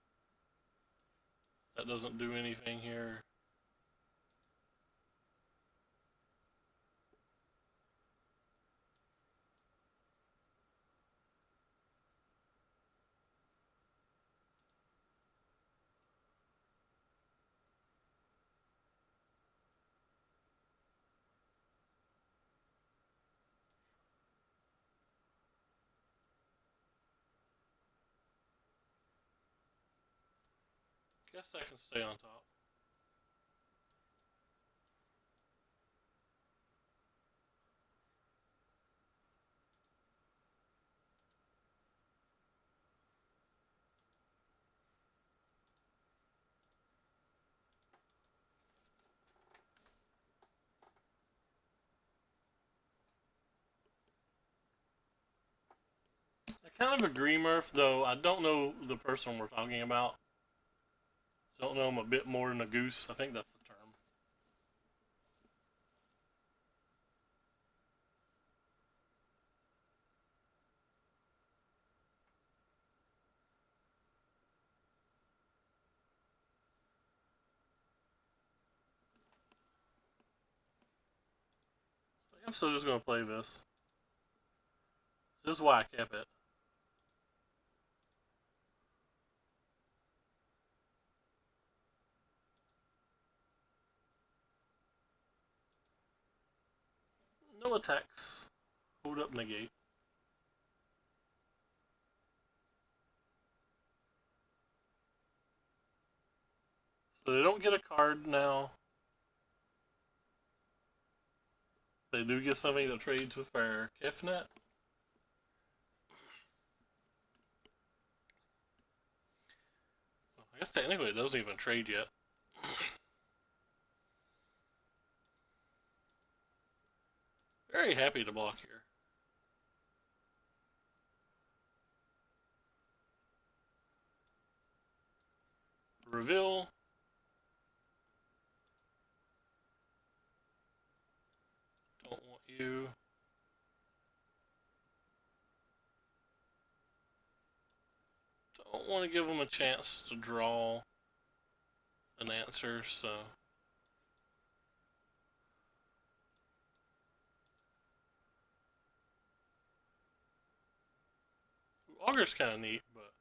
That doesn't do anything here. Guess I can stay on top. I kind of agree, Murph, though I don't know the person we're talking about. I don't know him a bit more than a goose. I think that's the term. I'm still just going to play this. This is why I kept it. No attacks. Hold up, negate. So they don't get a card now. They do get something that trades with their Kefnet. Well, I guess technically it doesn't even trade yet. Very happy to block here. Reveal. Don't want you. Don't want to give them a chance to draw an answer, so. Augur's kind of neat, but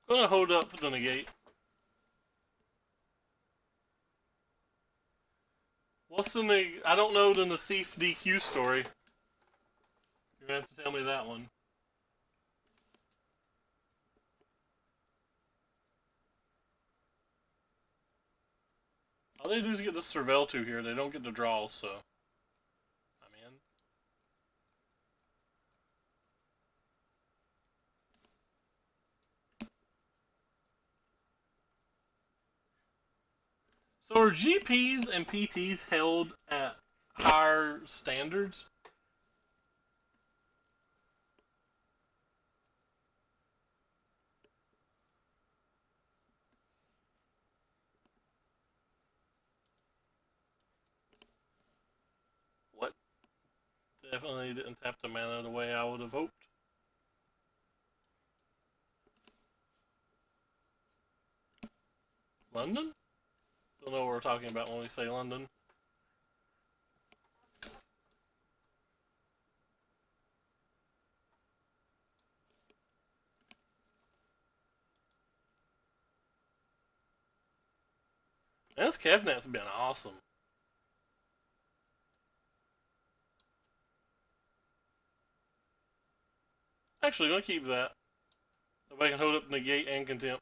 I'm gonna hold up the negate. What's the I don't know the Nassif DQ story. You're gonna have to tell me that one. All they do is get the Cervel 2 here. They don't get the draw, so I'm in. So are GPs and PTs held at higher standards? What? Definitely didn't tap the mana the way I would have hoped. London? Don't know what we're talking about when we say London. And this Kefnet's been awesome. Actually, I'm gonna keep that. If I can hold up negate and contempt.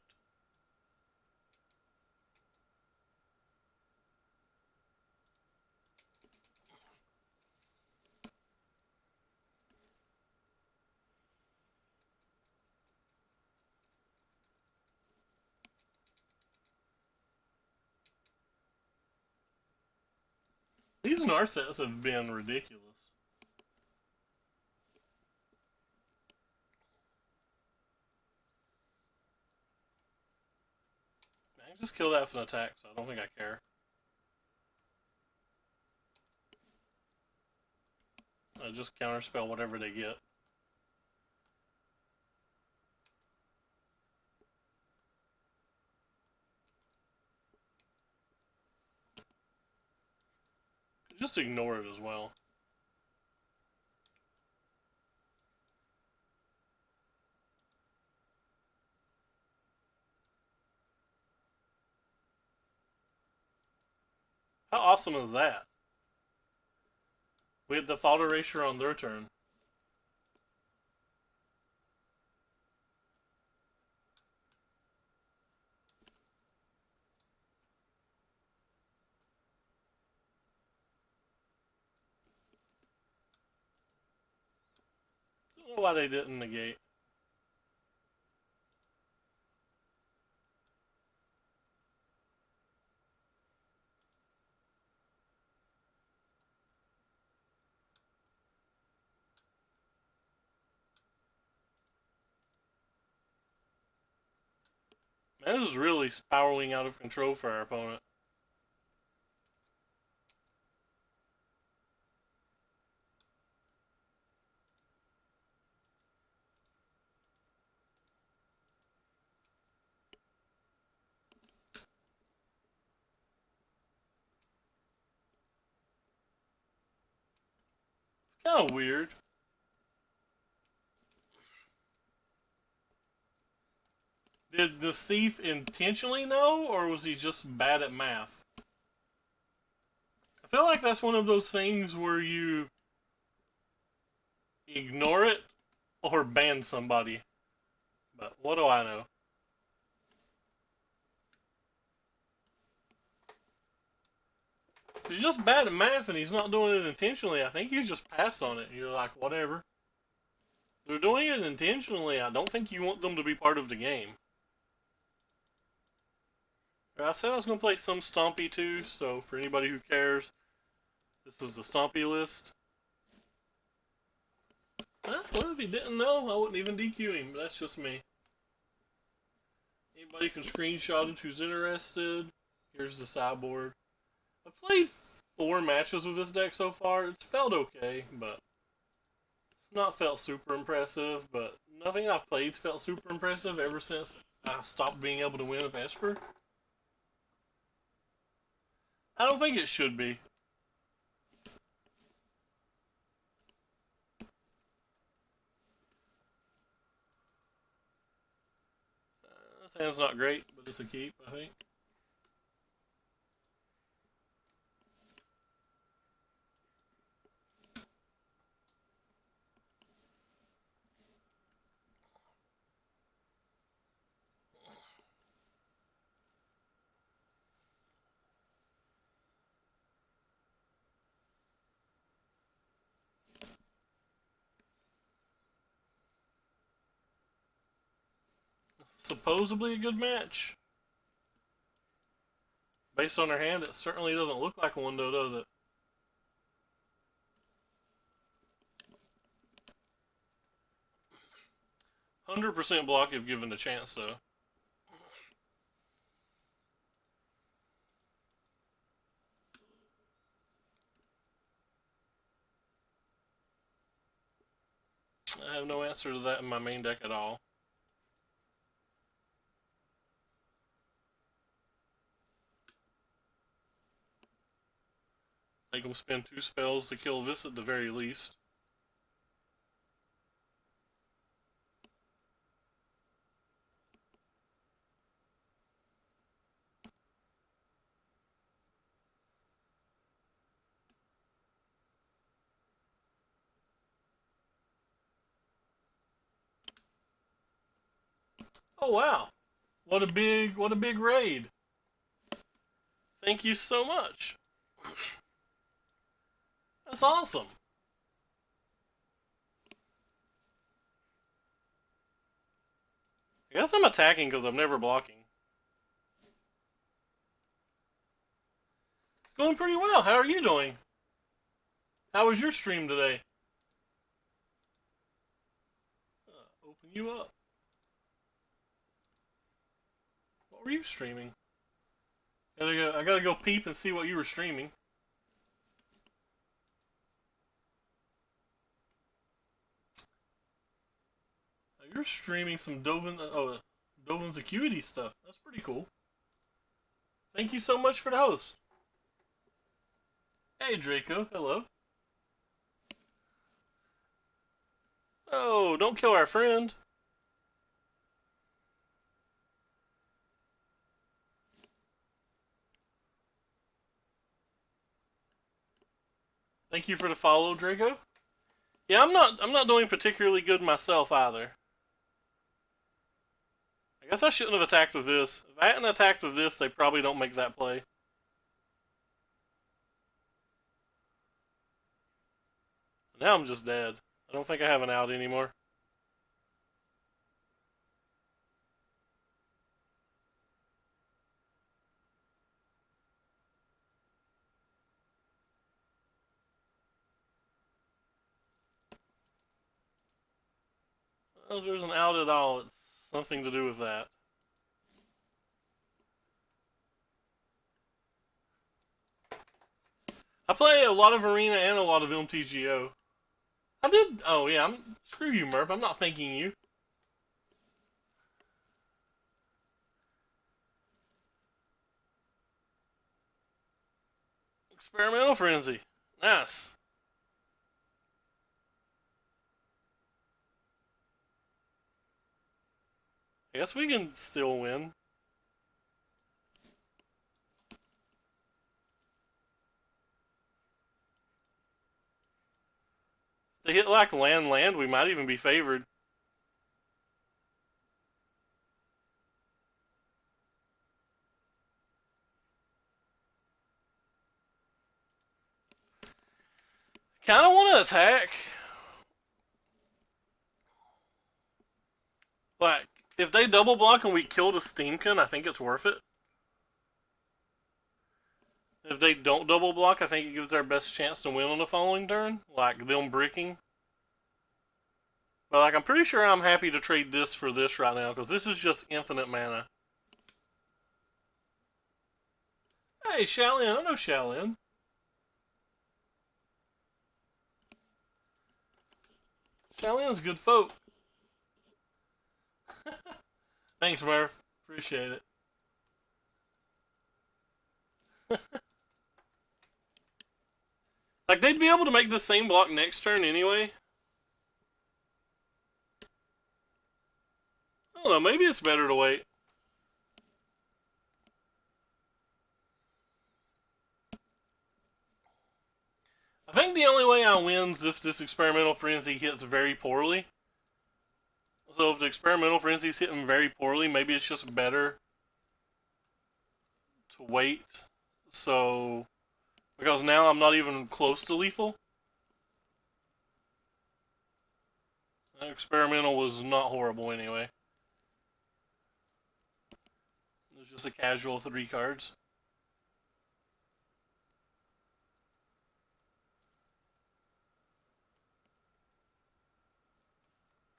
These Narsets have been ridiculous. I can just kill that for an attack, so I don't think I care. I just counterspell whatever they get. Just ignore it as well. How awesome is that? We had the fault erasure on their turn. Don't know why they didn't negate. Man, this is really spiraling out of control for our opponent. It's kind of weird. Did the thief intentionally know, or was he just bad at math? I feel like that's one of those things where you ignore it or ban somebody. But what do I know? If he's just bad at math and he's not doing it intentionally, I think you just pass on it. You're like, whatever. If they're doing it intentionally, I don't think you want them to be part of the game. I said I was going to play some Stompy too, so for anybody who cares, this is the Stompy list. Well, if he didn't know, I wouldn't even DQ him, but that's just me. Anybody can screenshot it who's interested. Here's the sideboard. I've played 4 matches with this deck so far. It's felt okay, but it's not felt super impressive. But nothing I've played's felt super impressive ever since I stopped being able to win with Esper. I don't think it should be. This hand's not great, but it's a keep, I think. Supposedly a good match. Based on her hand, it certainly doesn't look like one, though, does it? 100% block if given the chance, though. I have no answer to that in my main deck at all. Make them spend 2 spells to kill this at the very least. Oh wow. What a big raid. Thank you so much. That's awesome. I guess I'm attacking because I'm never blocking. It's going pretty well. How are you doing? How was your stream today? Open you up. What were you streaming? I gotta go peep and see what you were streaming. You're streaming some Dovin's Acuity stuff. That's pretty cool. Thank you so much for the host. Hey Draco, hello. Oh, don't kill our friend. Thank you for the follow, Draco. Yeah, I'm not doing particularly good myself either. I guess I shouldn't have attacked with this. If I hadn't attacked with this, they probably don't make that play. Now I'm just dead. I don't think I have an out anymore. Well, if there's an out at all, it's something to do with that. I play a lot of Arena and a lot of MTGO. I did. Oh yeah, screw you, Murph. I'm not thanking you. Experimental Frenzy. Nice. I guess we can still win. They hit like land, we might even be favored. Kind of want to attack. Like, if they double block and we kill the Steamkin, I think it's worth it. If they don't double block, I think it gives our best chance to win on the following turn. Like, them bricking. But, like, I'm pretty sure I'm happy to trade this for this right now, because this is just infinite mana. Hey, Shaolin. I know Shaolin. Shaolin's good folk. Thanks, Murph. Appreciate it. Like, they'd be able to make the same block next turn anyway. I don't know, maybe it's better to wait. I think the only way I win is if this Experimental Frenzy hits very poorly. So if the Experimental Frenzy's hitting very poorly, maybe it's just better to wait. So, because now I'm not even close to lethal. Experimental was not horrible anyway. It was just a casual 3 cards.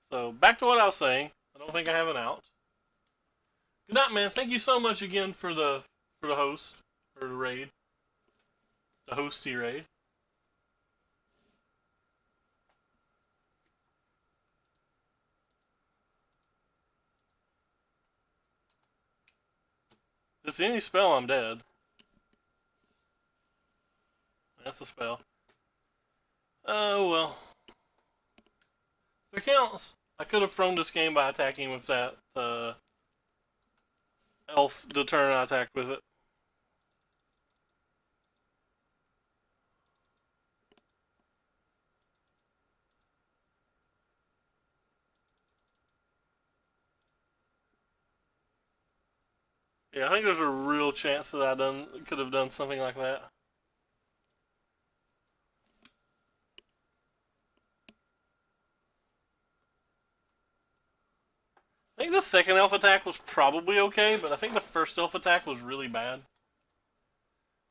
So, back to what I was saying. I don't think I have an out. Good night, man. Thank you so much again for the host, or the raid. The hosty raid. If it's any spell, I'm dead. That's a spell. Oh, well. If it counts, I could have thrown this game by attacking with that elf the turn I attacked with it. Yeah, I think there's a real chance that I could have done something like that. I think the second elf attack was probably okay, but I think the first elf attack was really bad.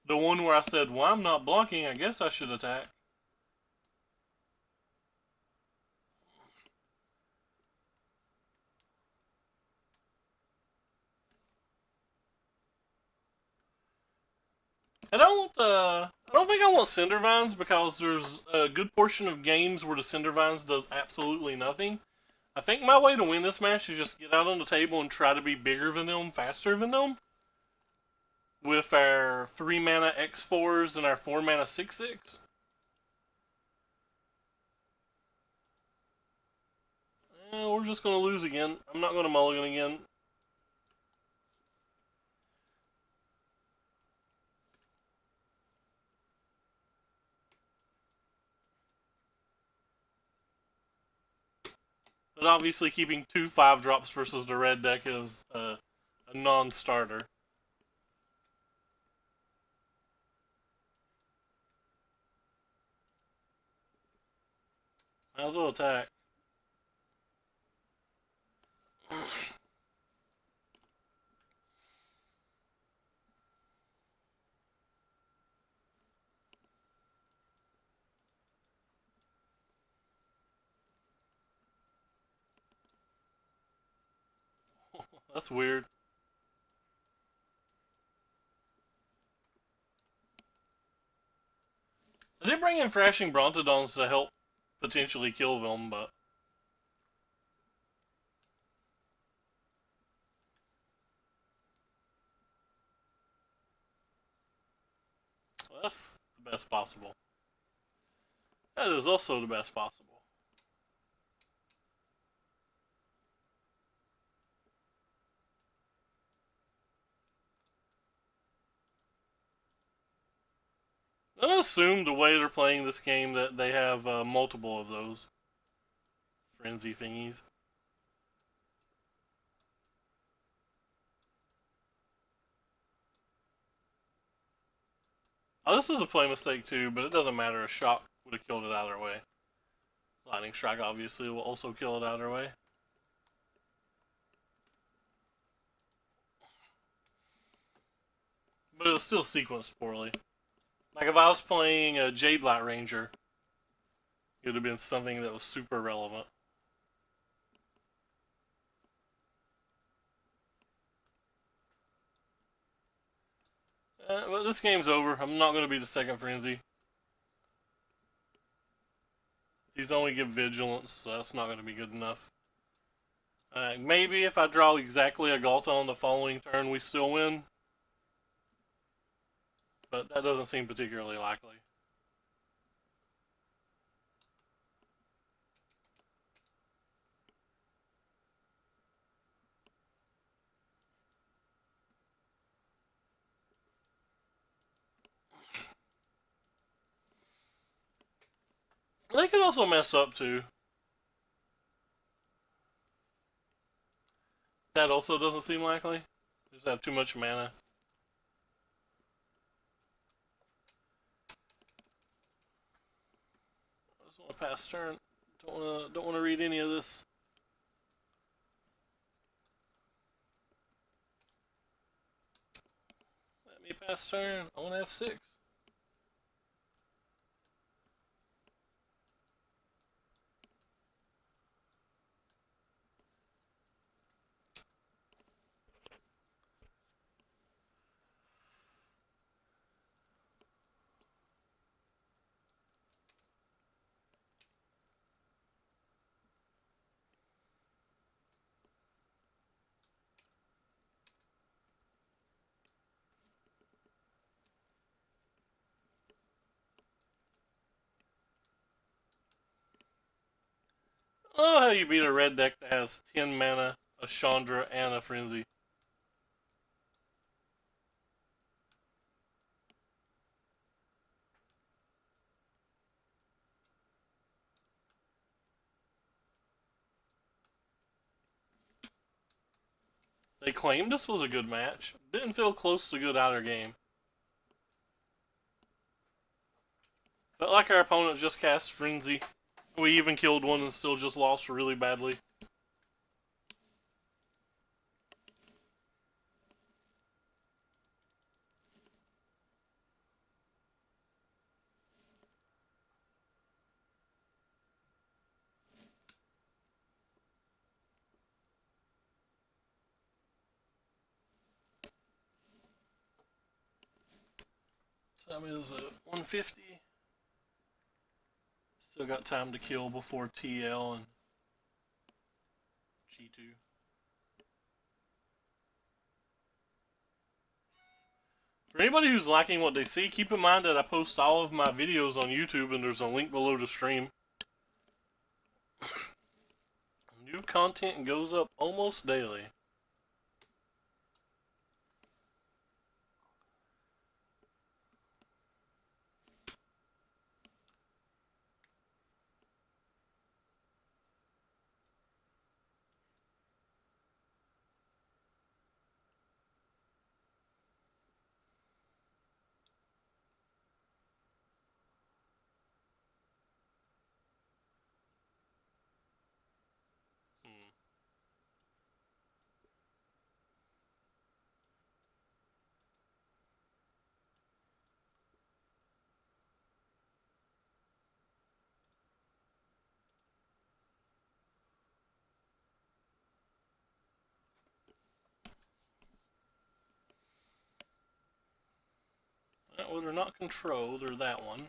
The one where I said, well, I'm not blocking, I guess I should attack. I don't think I want Cinder Vines because there's a good portion of games where the Cinder Vines does absolutely nothing. I think my way to win this match is just get out on the table and try to be bigger than them, faster than them. With our 3 mana X4s and our 4 mana 6/6. We're just going to lose again. I'm not going to mulligan again. But obviously keeping 2 5-drops versus the red deck is a non-starter. Might as well attack. That's weird. I did bring in Thrashing Brontodons to help potentially kill them, but well, that's the best possible. That is also the best possible. I assume the way they're playing this game that they have multiple of those frenzy thingies. Oh, this is a play mistake too, but it doesn't matter. A shock would have killed it either way. Lightning Strike obviously will also kill it either way. But it was still sequenced poorly. Like if I was playing a Jade Light Ranger, it would have been something that was super relevant. But this game's over. I'm not going to be the second Frenzy. These only give Vigilance, so that's not going to be good enough. Maybe if I draw exactly a Galta on the following turn, we still win. But that doesn't seem particularly likely. They could also mess up too. That also doesn't seem likely. They just have too much mana. I just want to pass turn. Don't want to read any of this. Let me pass turn. I want to F6. Oh, how you beat a red deck that has 10 mana, a Chandra, and a Frenzy. They claimed this was a good match. Didn't feel close to good outer game. Felt like our opponent just cast Frenzy. We even killed one and still just lost really badly. Time is 150. Still got time to kill before TL and G2. For anybody who's liking what they see, keep in mind that I post all of my videos on YouTube and there's a link below the stream. New content goes up almost daily. Well, they're not controlled, or that one.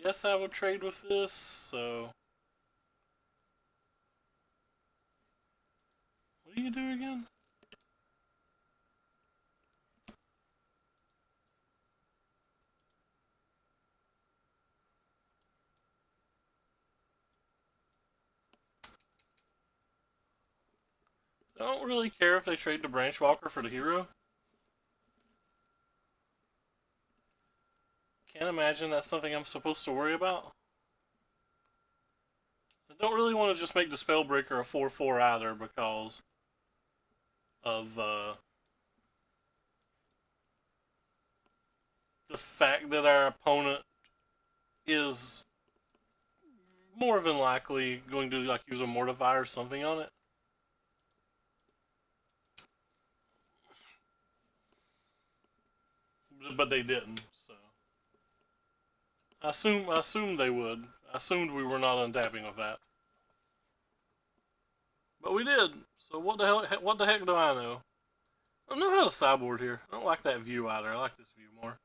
guess I would trade with this, so... What do you do again? I don't really care if they trade the Branch Walker for the hero. Can't imagine that's something I'm supposed to worry about. I don't really want to just make the Spellbreaker a 4/4 either because of the fact that our opponent is more than likely going to like use a Mortify or something on it. But they didn't, so I assumed they would. I assumed we were not untapping with that. But we did. So what the hell? What the heck do I know? I don't know how to sideboard here. I don't like that view either. I like this view more.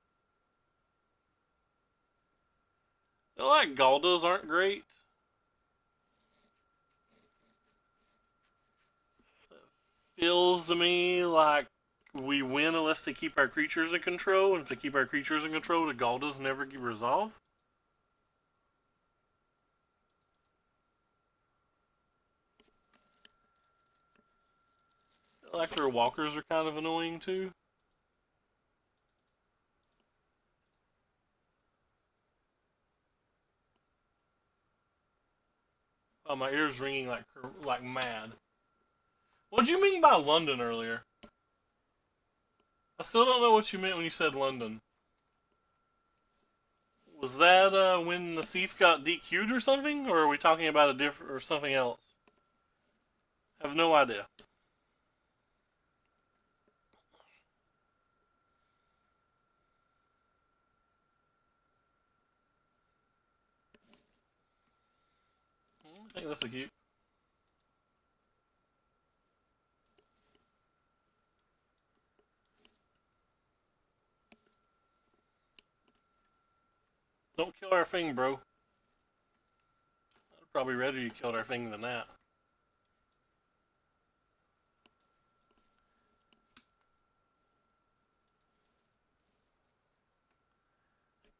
I like Galdas aren't great. It feels to me like we win unless they keep our creatures in control, and if they keep our creatures in control, the Galdas never get resolved. I like their walkers are kind of annoying too. Oh, my ears ringing like mad. What'd you mean by London earlier? I still don't know what you meant when you said London. Was that when the thief got DQ'd or something, or are we talking about a different or something else? I have no idea. I think that's a keep. Don't kill our thing, bro. I'd probably rather you killed our thing than that.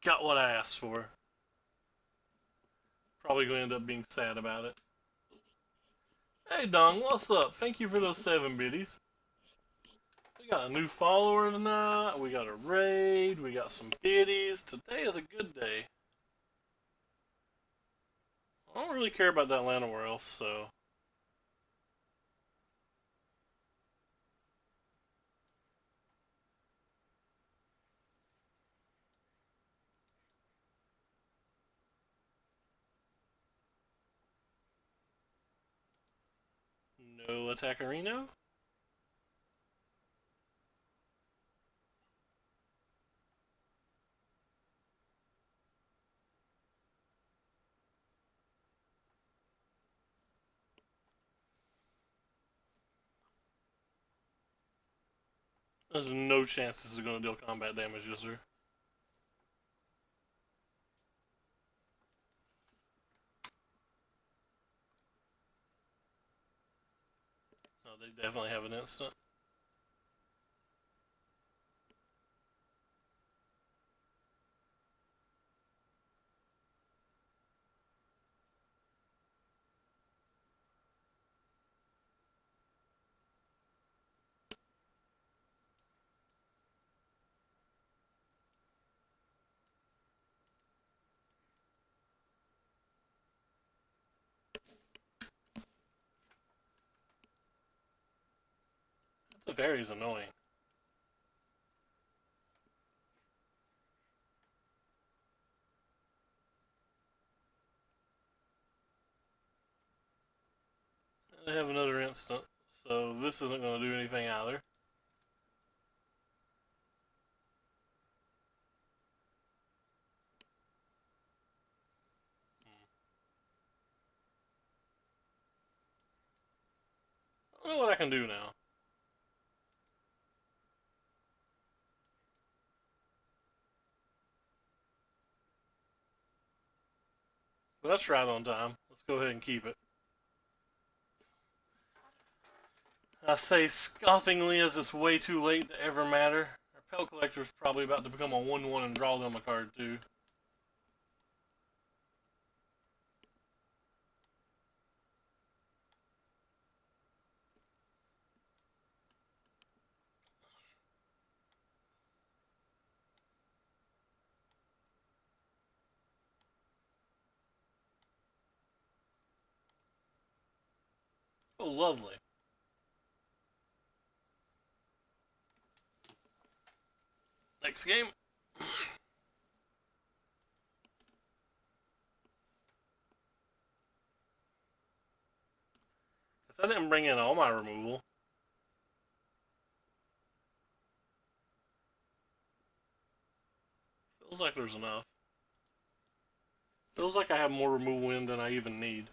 Got what I asked for. Probably going to end up being sad about it. Hey, Dong, what's up? Thank you for those 7 biddies. We got a new follower tonight. We got a raid. We got some biddies. Today is a good day. I don't really care about that Llanowar elf, so... No Attackerino? There's no chance this is going to deal combat damage, yes sir. No, they definitely have an instant. The fairy's annoying. They have another instant, so this isn't going to do anything either. I don't know what I can do now. Well, that's right on time. Let's go ahead and keep it. I say scoffingly as it's way too late to ever matter. Our Pelt Collector's probably about to become a 1-1 and draw them a card too. Oh, lovely. Next game. Guess I didn't bring in all my removal. Feels like there's enough. Feels like I have more removal in than I even need.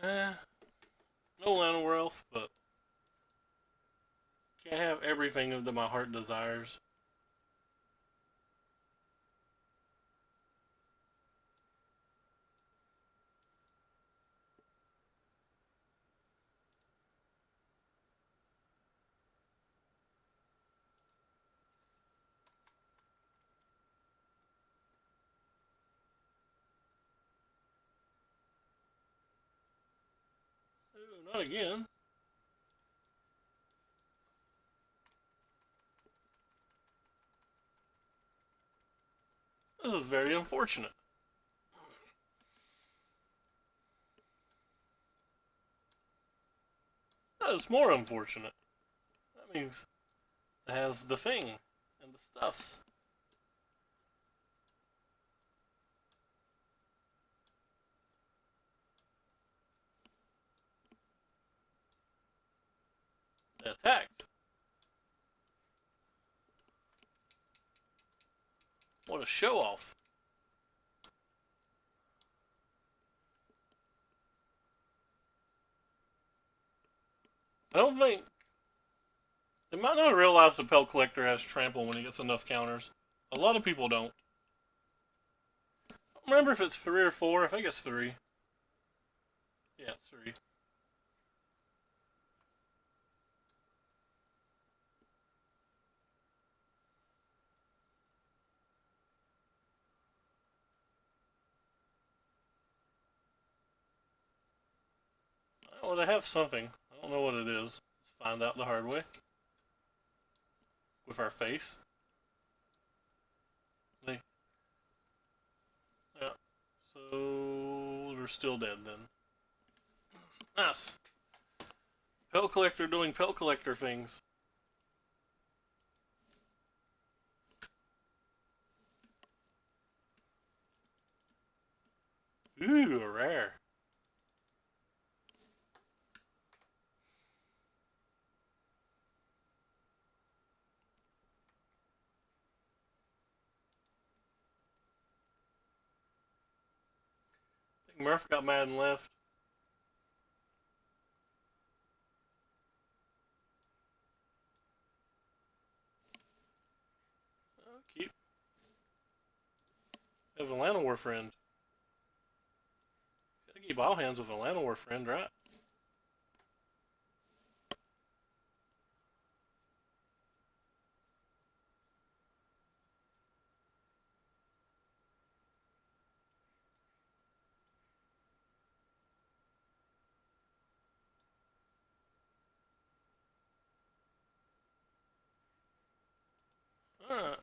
No Llanowar Elf, but can't have everything that my heart desires. Ooh, not again. This is very unfortunate. That is more unfortunate. That means it has the thing and the stuffs. They attacked. What a show off. I don't think. They might not realize the Pelt Collector has trample when he gets enough counters. A lot of people don't. I don't remember if it's 3 or 4. I think it's 3. Yeah, it's 3. Well, they have something. I don't know what it is. Let's find out the hard way. With our face. They, yeah. So they're still dead then. Nice. Pelt Collector doing Pelt Collector things. Ooh, a rare. I think Murph got mad and left. Oh, keep. Have a Llanowar friend. Gotta keep all hands with a Llanowar friend, right? Alright.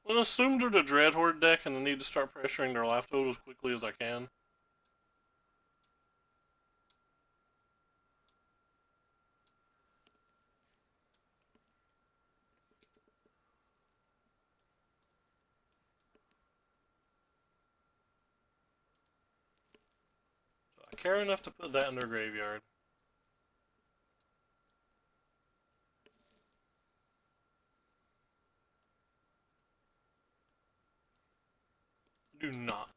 Well, assume they're the Dreadhorde deck and I need to start pressuring their life total as quickly as I can. care enough to put that in their graveyard. Do not.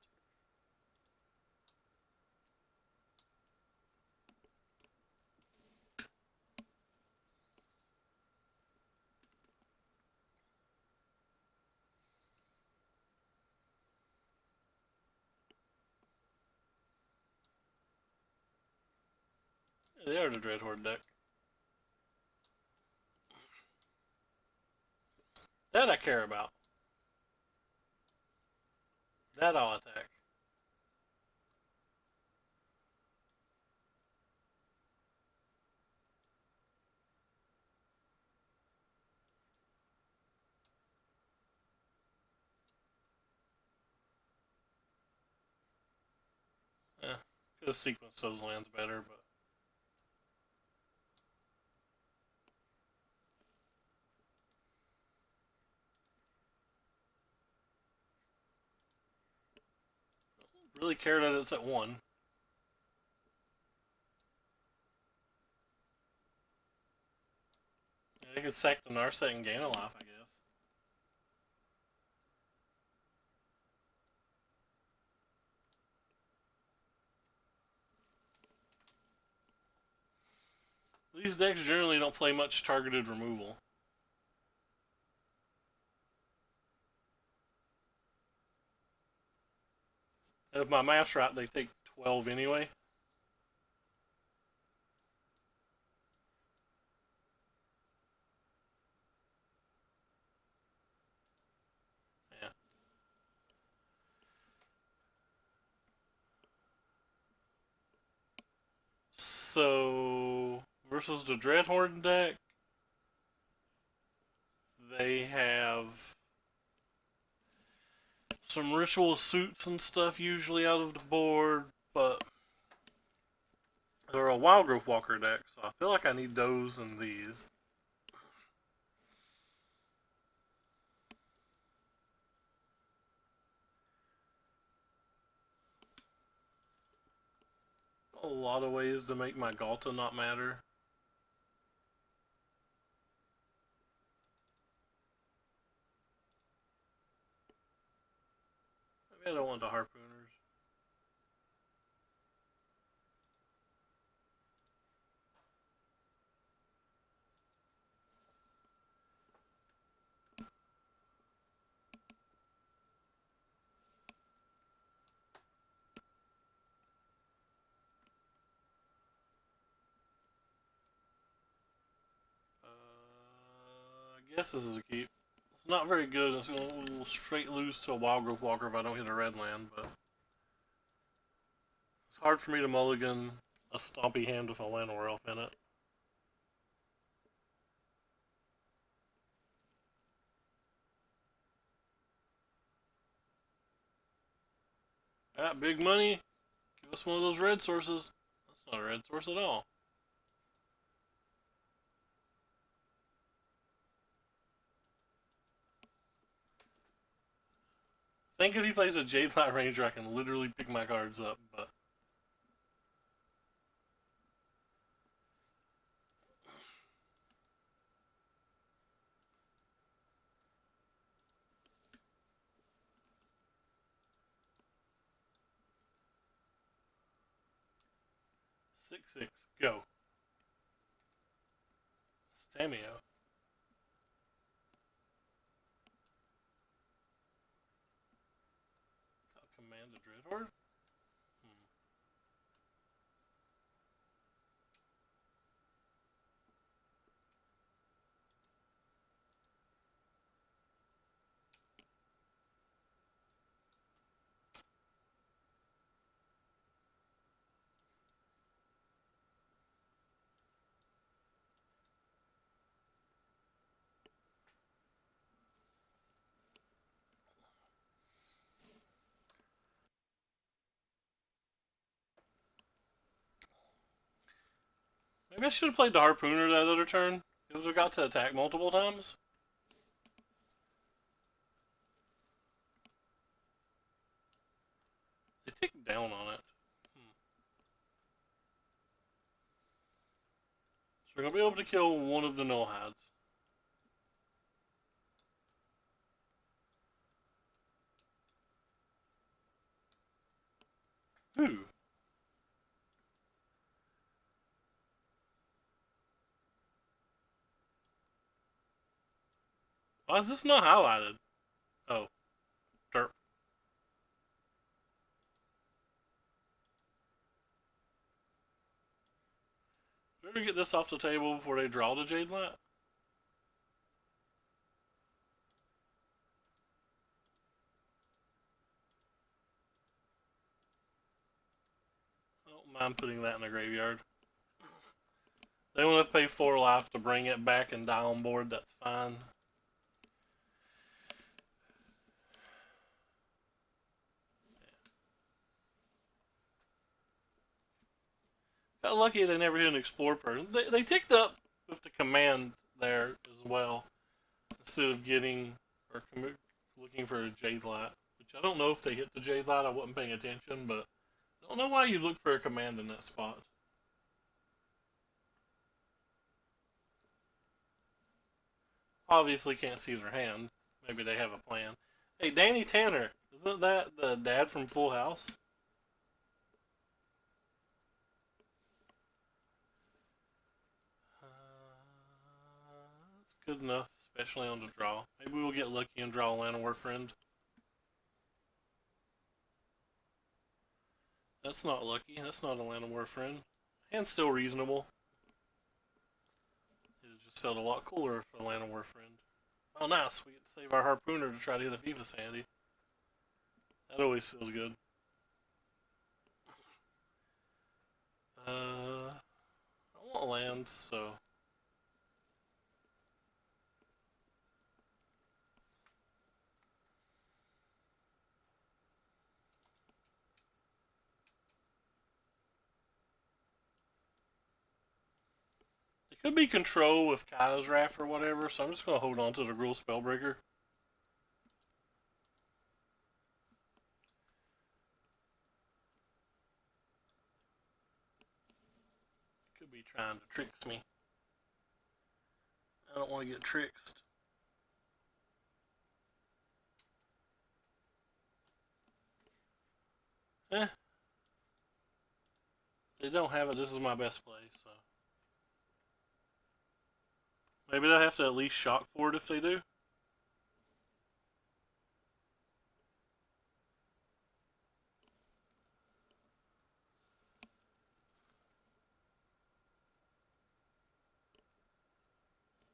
They are the Dreadhorde deck. That I care about. That I'll attack. Yeah, could have sequenced those lands better, but really care that it's at 1. Yeah, they could sack the Narset and gain a life, I guess. These decks generally don't play much targeted removal. And if my math's right, they take 12 anyway. Yeah. So, versus the Dreadhorde deck, they have some ritual suits and stuff usually out of the board, but they're a Wild Growth Walker deck, so I feel like I need those and these. A lot of ways to make my Galta not matter. Maybe I don't want the Harpooners. I guess this is a keep. It's not very good. It's going to straight lose to a Wild Growth Walker if I don't hit a red land, but it's hard for me to mulligan a Stompy hand with a Llanowar Elf in it. Ah, big money. Give us one of those red sources. That's not a red source at all. I think if he plays a Jade Knight Ranger, I can literally pick my cards up, but 6/6, go. Stamio. I'll command a Dreadhorde? Maybe I should have played the Harpooner that other turn. It was got to attack multiple times. They ticked down on it. we're going to be able to kill one of the null hides. Ooh. Why is this not highlighted? Oh, derp. Did we ever get this off the table before they draw the Jade Light? I don't mind putting that in the graveyard. They want to pay 4 life to bring it back and die on board, that's fine. Got lucky they never hit an explore person. They ticked up with the command there as well, instead of getting or looking for a Jade Light, which I don't know if they hit the Jade Light. I wasn't paying attention, but I don't know why you look for a command in that spot. Obviously can't see their hand. Maybe they have a plan. Hey, Danny Tanner, isn't that the dad from Full House? That's good enough, especially on the draw. Maybe we'll get lucky and draw a Land of War Friend. That's not lucky. That's not a Land of War Friend. And still reasonable. It just felt a lot cooler for a Land of War Friend. Oh, nice. We get to save our Harpooner to try to get a FIFA Sandy. That always feels good. I want lands, so... It could be control with Kai's Wrath or whatever, so I'm just going to hold on to the Gruul Spellbreaker. Could be trying to trick me. I don't want to get tricked. Eh. They don't have it. This is my best play, so... Maybe they'll have to at least shock for it if they do.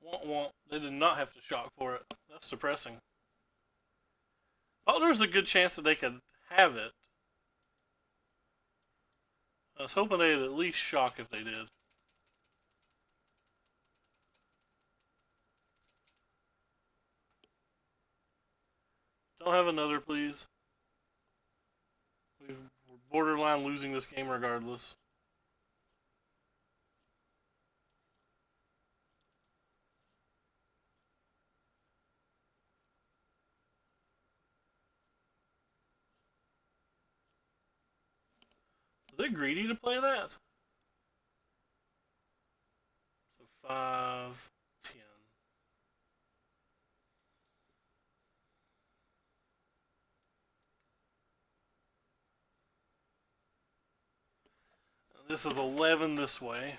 Won't. They did not have to shock for it. That's depressing. Thought there was a good chance that they could have it. I was hoping they'd at least shock if they did. Don't have another, please. We're borderline losing this game regardless. Is it greedy to play that? So 5, 10. This is 11 this way.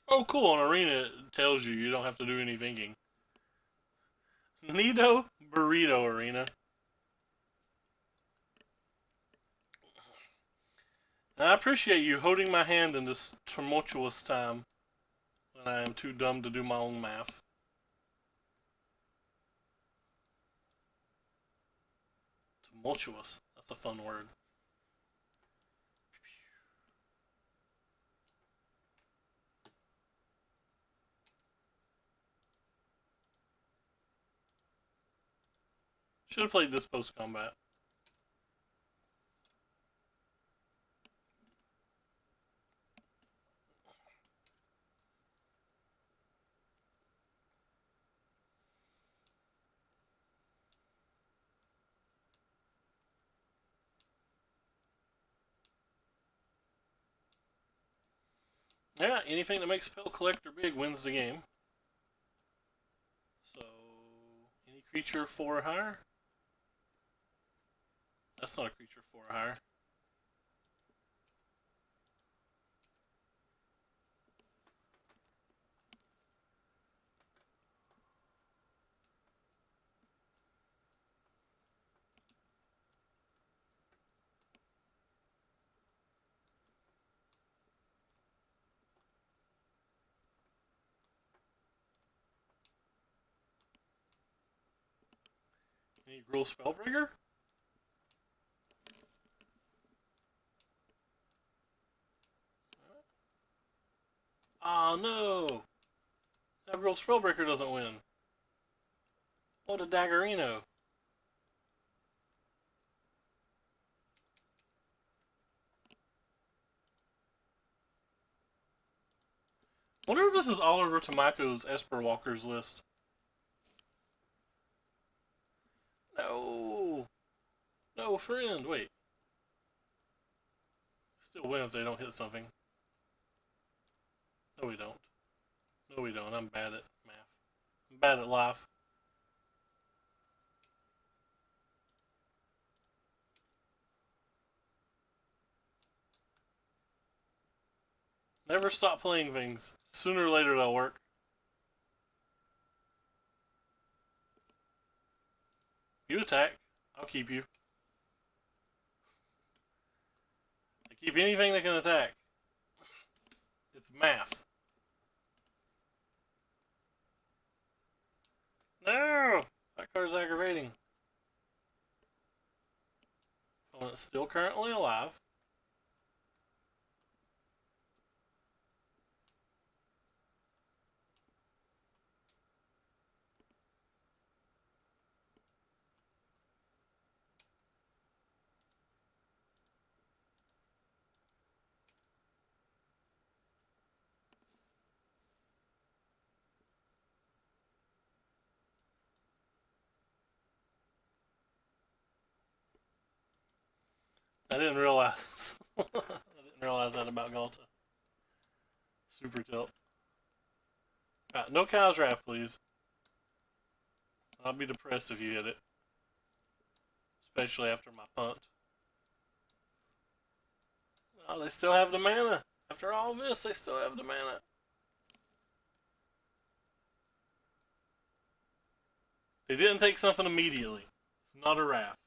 Oh, cool. On Arena, it tells you don't have to do any thinking. Nito Burrito Arena. I appreciate you holding my hand in this tumultuous time when I am too dumb to do my own math. Tumultuous. That's a fun word. Should have played this post-combat. Yeah, anything that makes Spell Collector big wins the game. So, any creature 4 or higher? That's not a creature 4 or higher. Any Gruul Spellbreaker? Oh no! That Gruul Spellbreaker doesn't win. What a daggerino. Wonder if this is Oliver Tomako's Esper Walkers list. No! No, friend, wait. Still win if they don't hit something. No, we don't. No, we don't. I'm bad at math. I'm bad at life. Never stop playing things. Sooner or later they'll work. You attack. I'll keep you. I keep anything that can attack. It's math. No! That card's aggravating. Opponent's still currently alive. I didn't realize. I didn't realize that about Galta. Super tilt. Right, no Cow's Wrath, please. I'll be depressed if you hit it. Especially after my punt. Oh, they still have the mana. After all this, they still have the mana. They didn't take something immediately. It's not a wrath.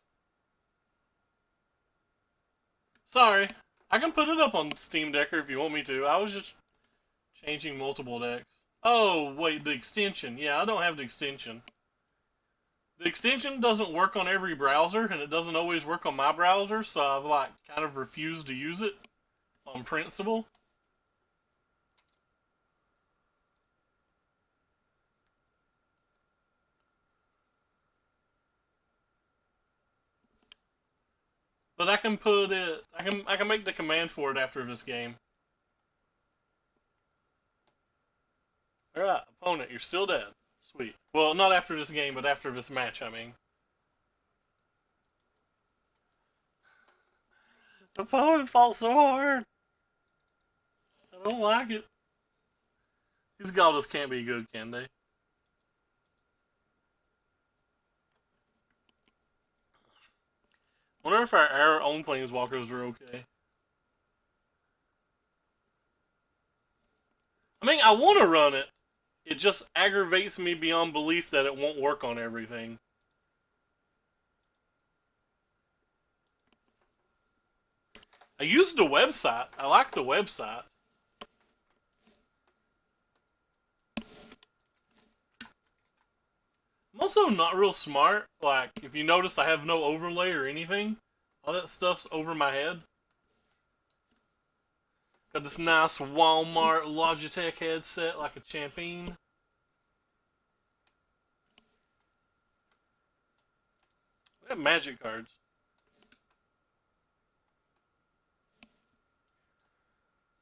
Sorry. I can put it up on Steam Decker if you want me to. I was just changing multiple decks. Oh, wait, the extension. Yeah, I don't have the extension. The extension doesn't work on every browser, and it doesn't always work on my browser, so I've, like, kind of refused to use it on principle. But I can put it. I can make the command for it after this game. All right, opponent, you're still dead. Sweet. Well, not after this game, but after this match. I mean, the opponent falls so hard. I don't like it. These Galdas can't be good, can they? Wonder if our own planeswalkers are okay. I mean, I want to run it. It just aggravates me beyond belief that it won't work on everything. I used the website. I like the website. I'm also not real smart. Like, if you notice, I have no overlay or anything. All that stuff's over my head. Got this nice Walmart Logitech headset like a champion. We have magic cards.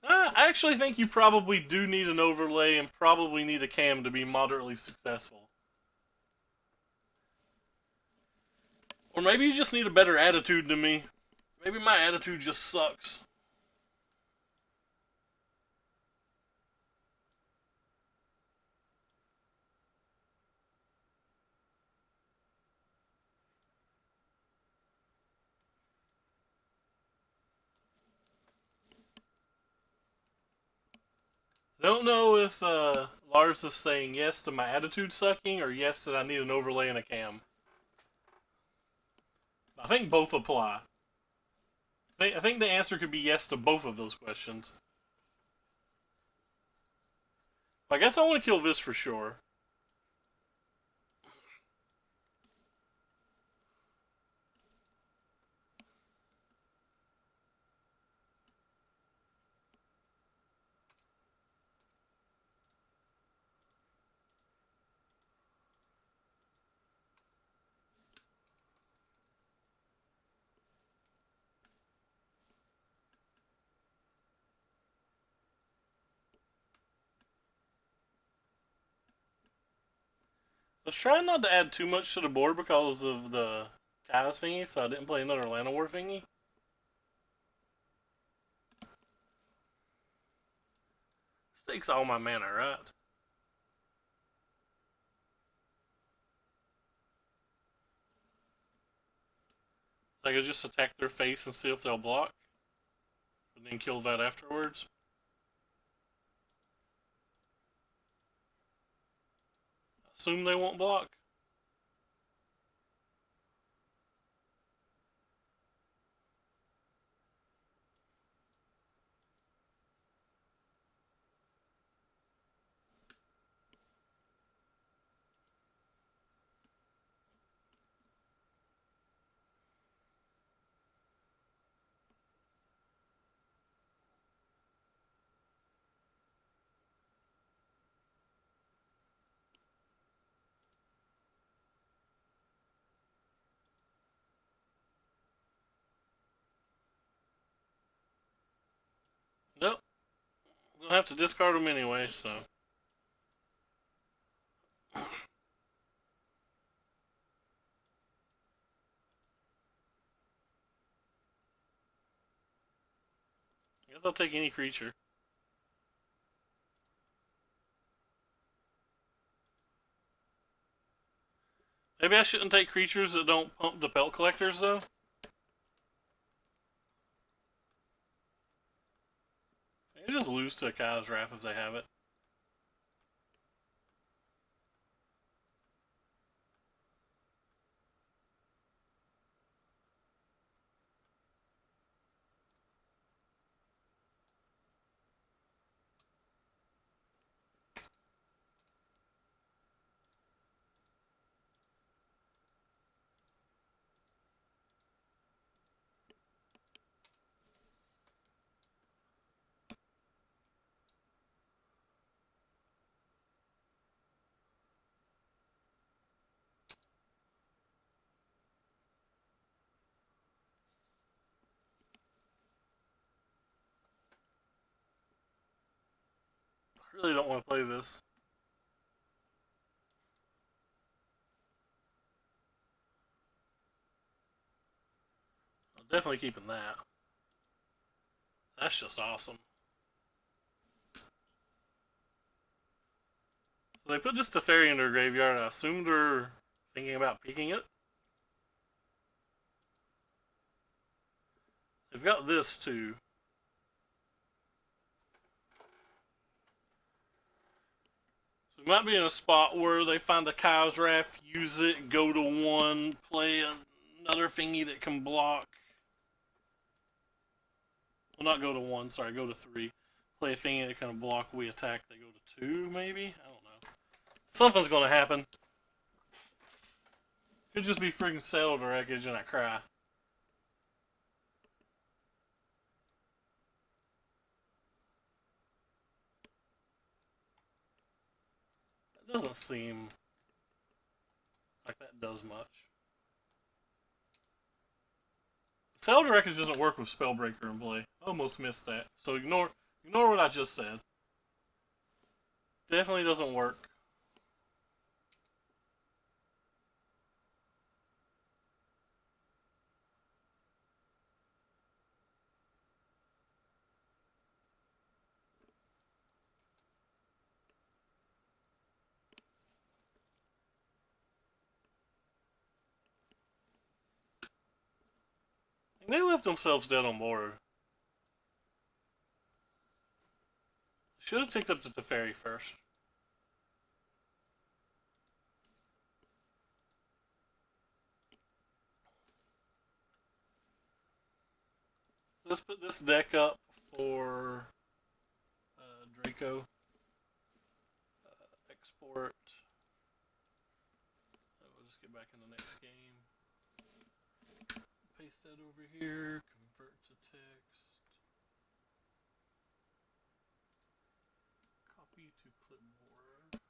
I actually think you probably do need an overlay and probably need a cam to be moderately successful. Or maybe you just need a better attitude than me. Maybe my attitude just sucks. Don't know if Lars is saying yes to my attitude sucking or yes that I need an overlay and a cam. I think both apply. I think the answer could be yes to both of those questions. I guess I want to kill this for sure. I was trying not to add too much to the board because of the Kai's thingy, so I didn't play another Lana War thingy. This takes all my mana, right? I could just attack their face and see if they'll block, and then kill that afterwards. Assume they won't block. Nope. We'll have to discard them anyway, so. I guess I'll take any creature. Maybe I shouldn't take creatures that don't pump the pelt collectors, though. They just lose to a Kai's Wrath if they have it. I really don't want to play this. I'm definitely keeping that. That's just awesome. So they put this Teferi in their graveyard. I assume they're thinking about picking it. They've got this too. So we might be in a spot where they find a Kai's Wrath, use it, go to 1, play another thingy that can block. Well, not go to 1, sorry, go to 3. Play a thingy that can block, we attack, they go to 2, maybe? I don't know. Something's gonna happen. Could just be freaking Saddle Wreckage and I cry. That doesn't seem like that does much. Saddle Wreckage doesn't work with Spellbreaker in play. Almost missed that. So ignore what I just said. Definitely doesn't work. They left themselves dead on board. Should have ticked up to Teferi first. Let's put this deck up for Draco. Export. We'll just get back in the next game. Paste that over here. Convert to text. Copy to clipboard.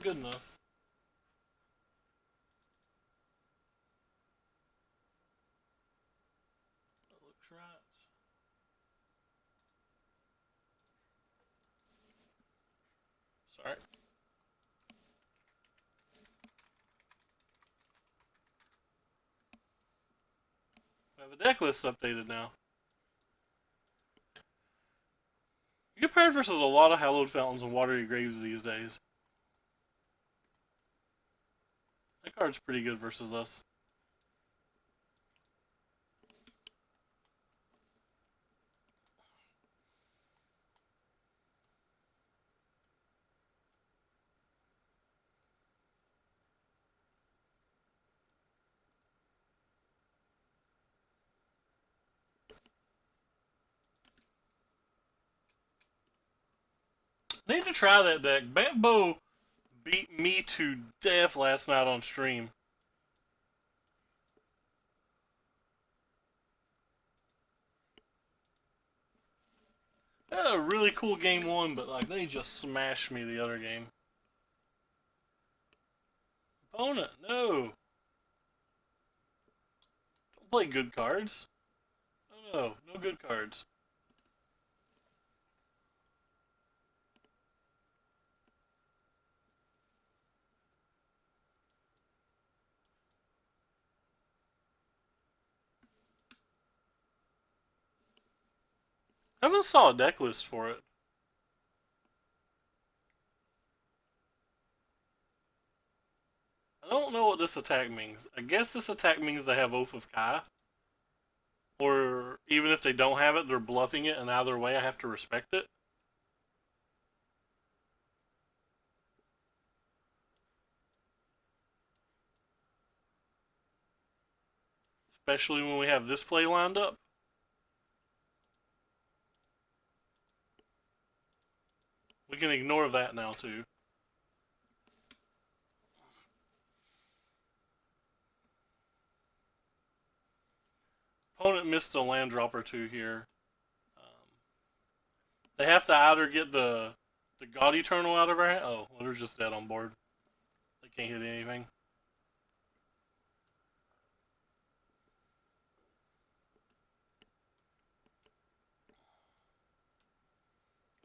Good enough. That looks right. Sorry. We have a deck list updated now. You get paired versus a lot of Hallowed Fountains and Watery Graves these days. That card's pretty good versus us. Need to try that deck. Bambo beat me to death last night on stream. They had a really cool game one, but like they just smashed me the other game. Opponent, no. Don't play good cards. No, no good cards. I haven't saw a deck list for it. I don't know what this attack means. I guess this attack means they have Oath of Kai. Or even if they don't have it, they're bluffing it, and either way I have to respect it. Especially when we have this play lined up. We can ignore that now, too. Opponent missed a land drop or two here. They have to either get the God Eternal out of our hand. Oh, well, they're just dead on board. They can't hit anything.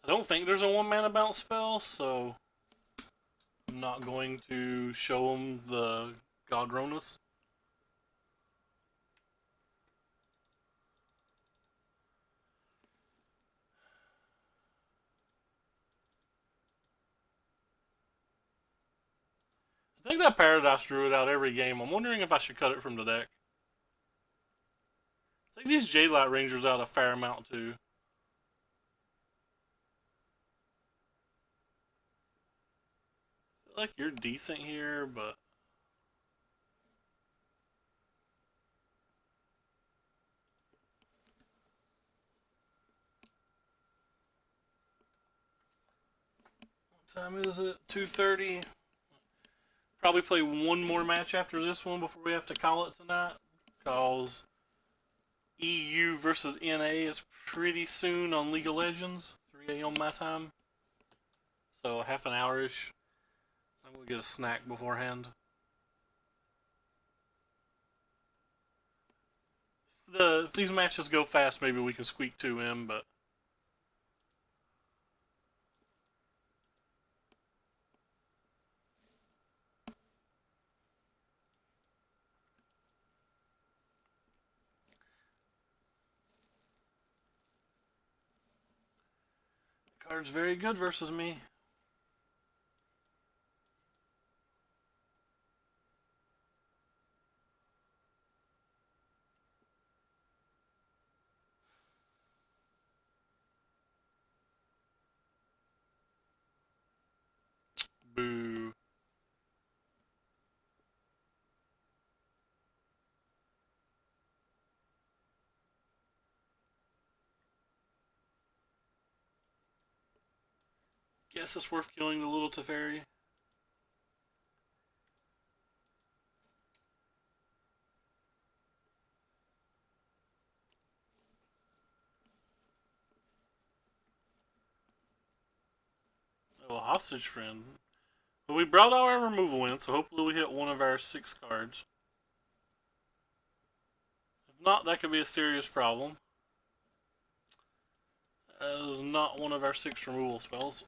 I don't think there's a 1-mana bounce spell, so I'm not going to show them the God Ronus. I think that Paradise Druid out every game. I'm wondering if I should cut it from the deck. I think these Jadelight Rangers out a fair amount too. I feel like you're decent here, but what time is it? 2:30. Probably play one more match after this one before we have to call it tonight. Because EU versus NA is pretty soon on League of Legends. 3 a.m. my time. So half an hour-ish. I'm going to get a snack beforehand. if these matches go fast, maybe we can squeak 2 in, but the card's very good versus me. Boo. Guess it's worth killing the little Teferi. Oh, hostage friend. But we brought our removal in, so hopefully we hit one of our 6 cards. If not, that could be a serious problem. That is not one of our 6 removal spells.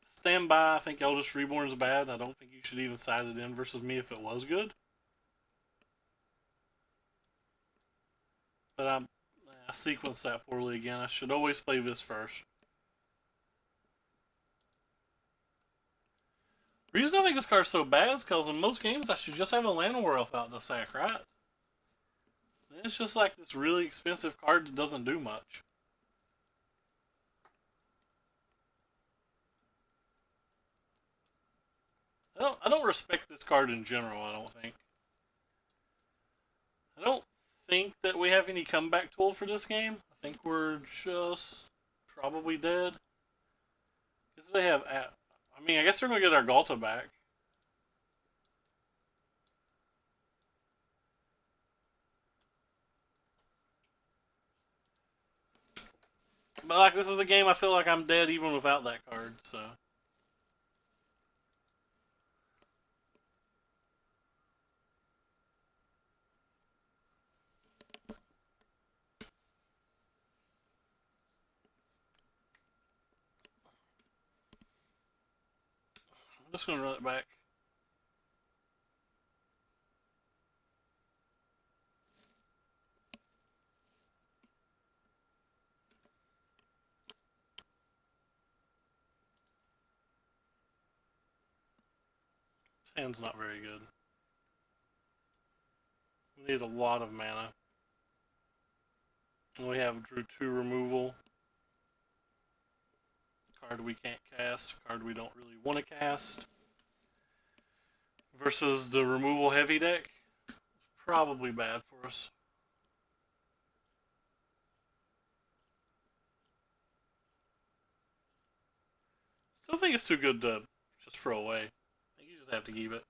Stand by. I think Eldest Reborn is bad. I don't think you should even side it in versus me if it was good. But I sequenced that poorly again. I should always play this first. The reason I think this card's so bad is because in most games I should just have a Llanowar Elf out in the sack, right? And it's just like this really expensive card that doesn't do much. I don't respect this card in general, I don't think. I don't think that we have any comeback tool for this game. I think we're just probably dead. Because they have... I mean, I guess they're going to get our Galta back. But like, this is a game I feel like I'm dead even without that card, so... I'm just going to run it back. This hand's not very good. We need a lot of mana. And we have drew 2 removal. Card we can't cast. Card we don't really want to cast. Versus the removal heavy deck. It's probably bad for us. Still think it's too good to just throw away. I think you just have to keep it.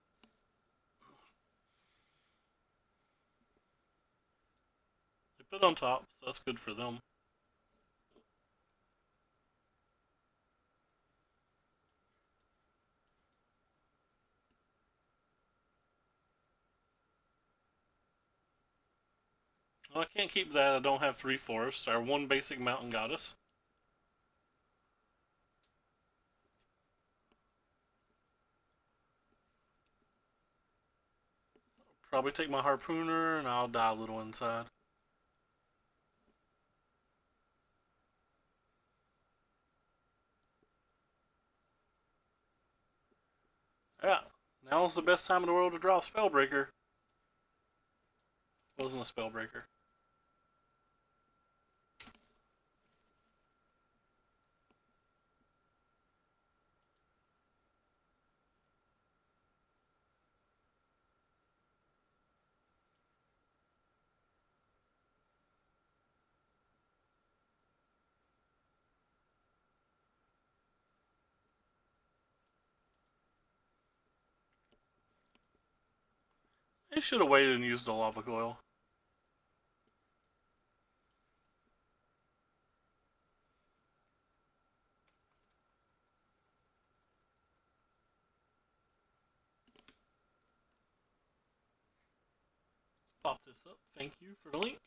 They put it on top, so that's good for them. Well, I can't keep that. I don't have 3 forests. Our 1 basic mountain goddess. Probably take my harpooner and I'll die a little inside. Yeah, now's the best time in the world to draw a Spellbreaker. Wasn't a Spellbreaker. They should have waited and used the lava coil. pop this up. Thank you for the link.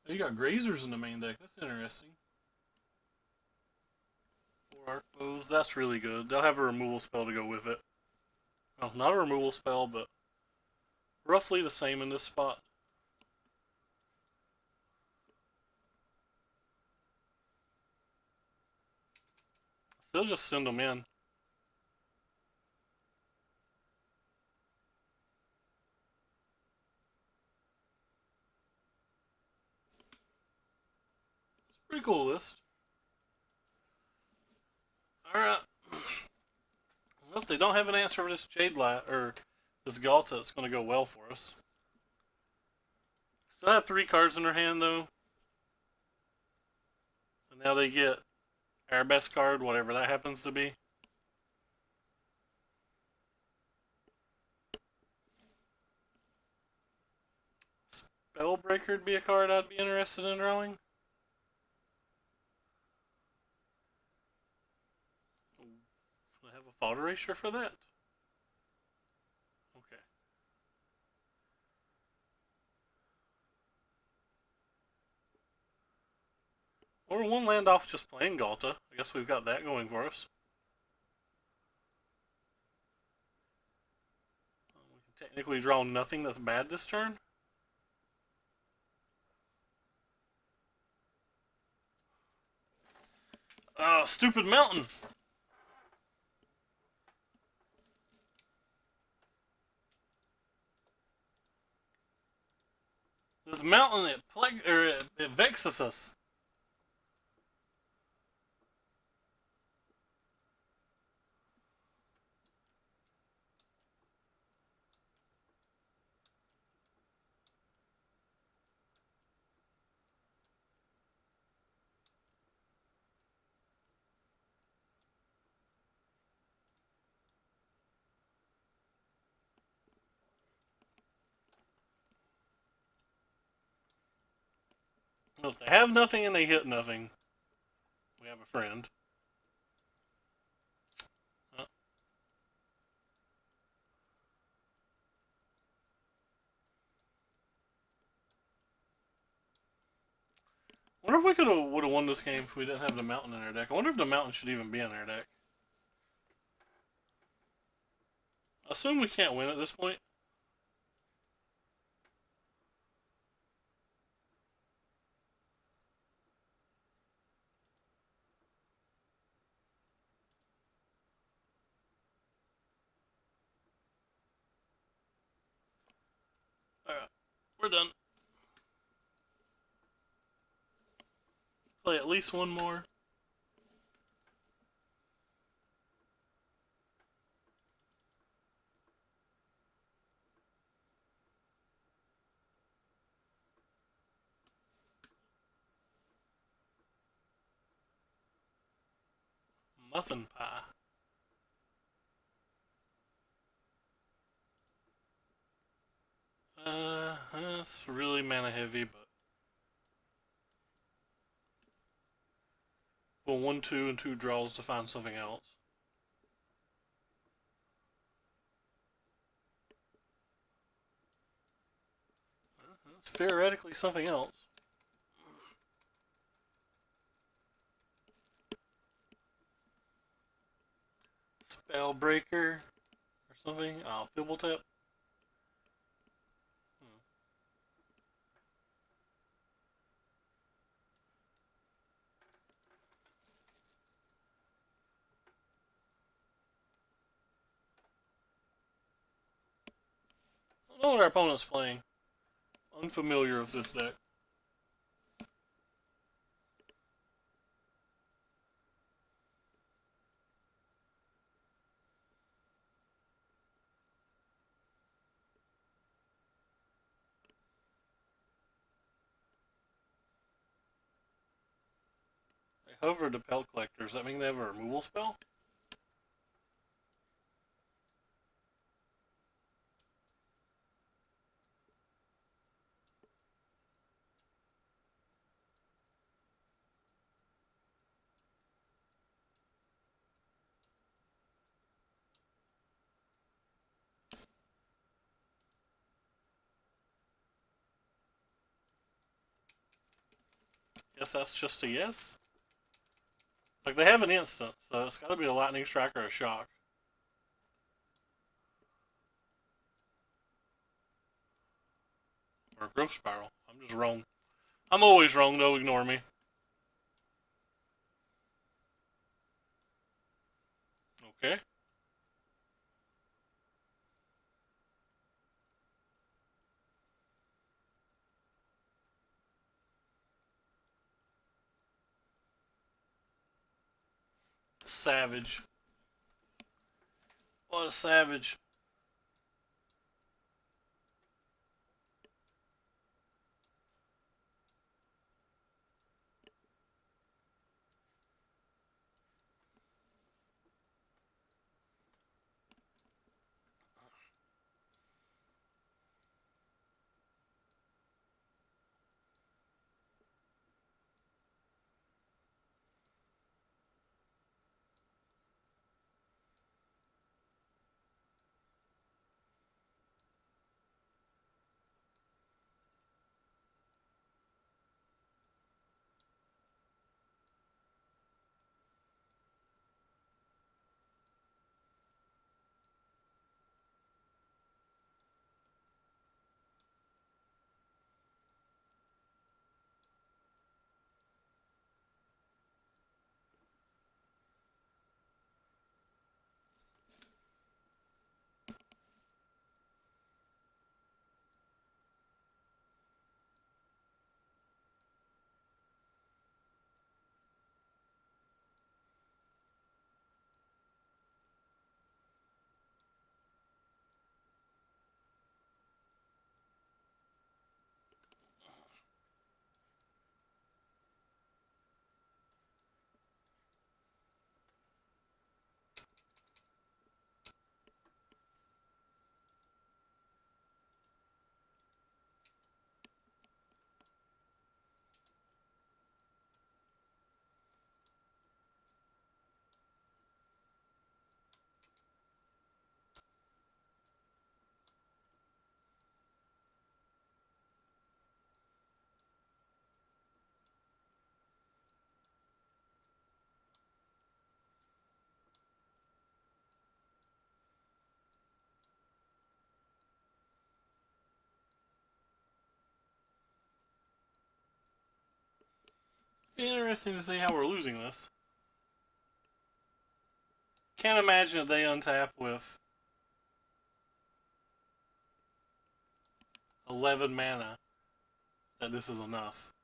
Oh, you got grazers in the main deck. That's interesting. 4 arc bows. That's really good. They'll have a removal spell to go with it. Well, not a removal spell, but roughly the same in this spot. Still just send them in. It's a pretty cool list. Alright. Well, if they don't have an answer for this Jade Light, or this Galta, it's going to go well for us. Still have 3 cards in their hand, though. And now they get our best card, whatever that happens to be. Spellbreaker would be a card I'd be interested in drawing. I have a Fault Erasure for that. Okay. Or 1 land off just playing Galta. I guess we've got that going for us. We can technically draw nothing that's bad this turn. Stupid mountain! This mountain, it vexes us. Well, if they have nothing and they hit nothing, we have a friend. I wonder if we would have won this game if we didn't have the mountain in our deck. I wonder if the mountain should even be in our deck. I assume we can't win at this point. Alright, we're done. Play at least one more. Muffin pie. That's really mana heavy, but we'll 1-2 and 2 draws to find something else. That's theoretically something else. Spellbreaker or something. Oh, Fibble Tip. I don't know what our opponent's playing. Unfamiliar with this deck. They hover to Pelt Collector. Does that mean they have a removal spell? Guess that's just a yes. Like, they have an instant, so it's gotta be a lightning strike or a shock. Or a growth spiral. I'm just wrong. I'm always wrong, though, ignore me. Okay. Savage. What a savage. Be interesting to see how we're losing this. Can't imagine if they untap with 11 mana that this is enough.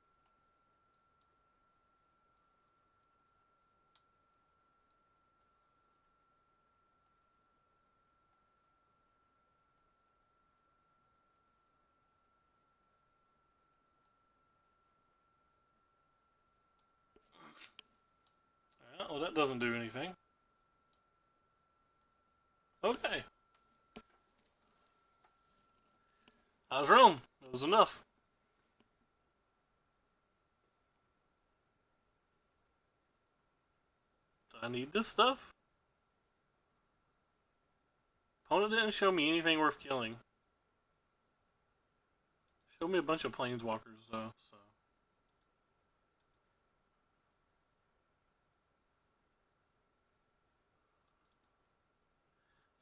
Well, that doesn't do anything. Okay. I was wrong. It was enough. Do I need this stuff? Opponent didn't show me anything worth killing. Showed me a bunch of planeswalkers, though, so.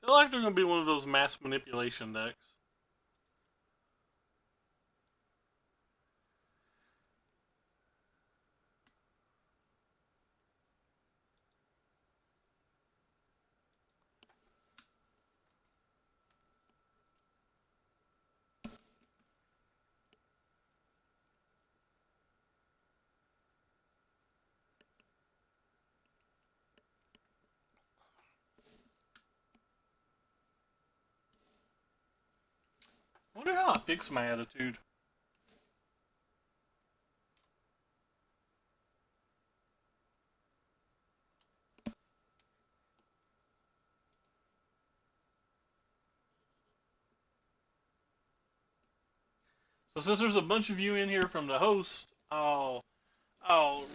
I feel like they're going to be one of those mass manipulation decks. I wonder how I fix my attitude. So since there's a bunch of you in here from the host, I'll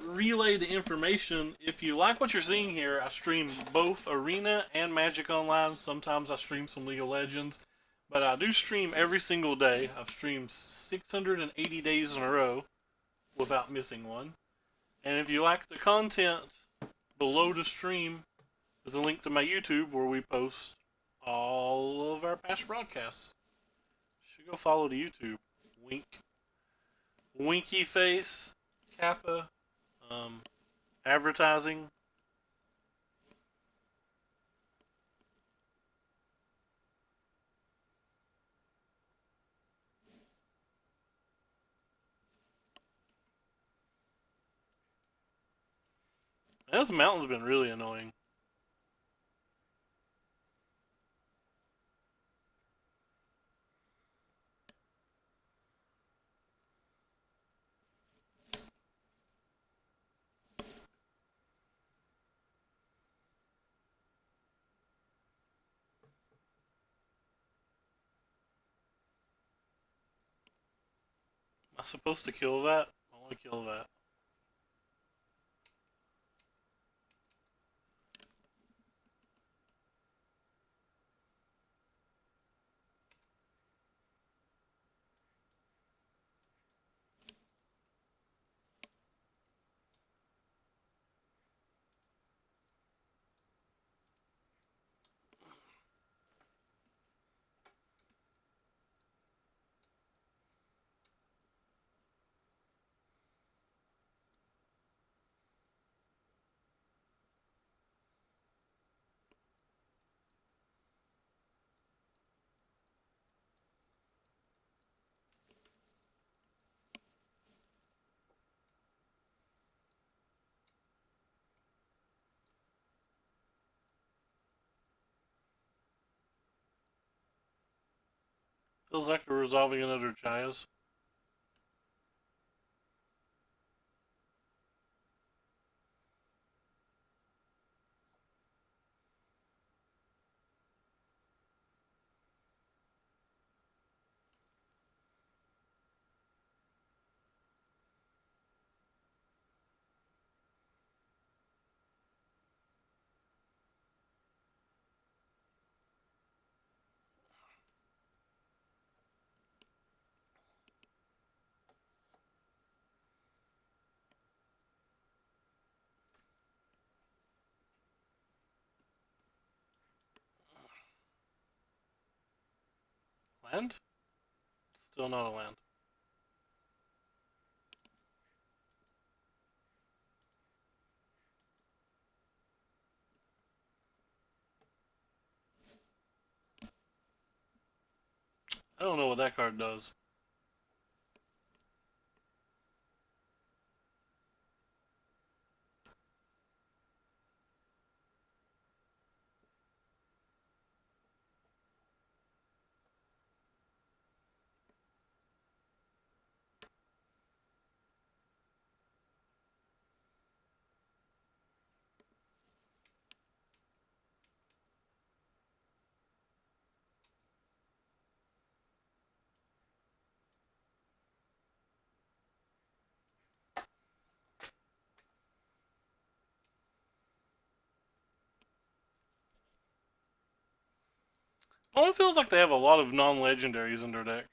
relay the information. If you like what you're seeing here, I stream both Arena and Magic Online. Sometimes I stream some League of Legends, but I do stream every single day. I've streamed 680 days in a row without missing one. And if you like the content, below the stream is a link to my YouTube where we post all of our past broadcasts. Should go follow the YouTube. Wink. Winky face. Kappa. Advertising. This mountain's been really annoying. Am I supposed to kill that? I want to kill that. Feels like we're resolving another Jayas. Land? Still not a land. I don't know what that card does. Well, it feels like they have a lot of non-legendaries in their deck.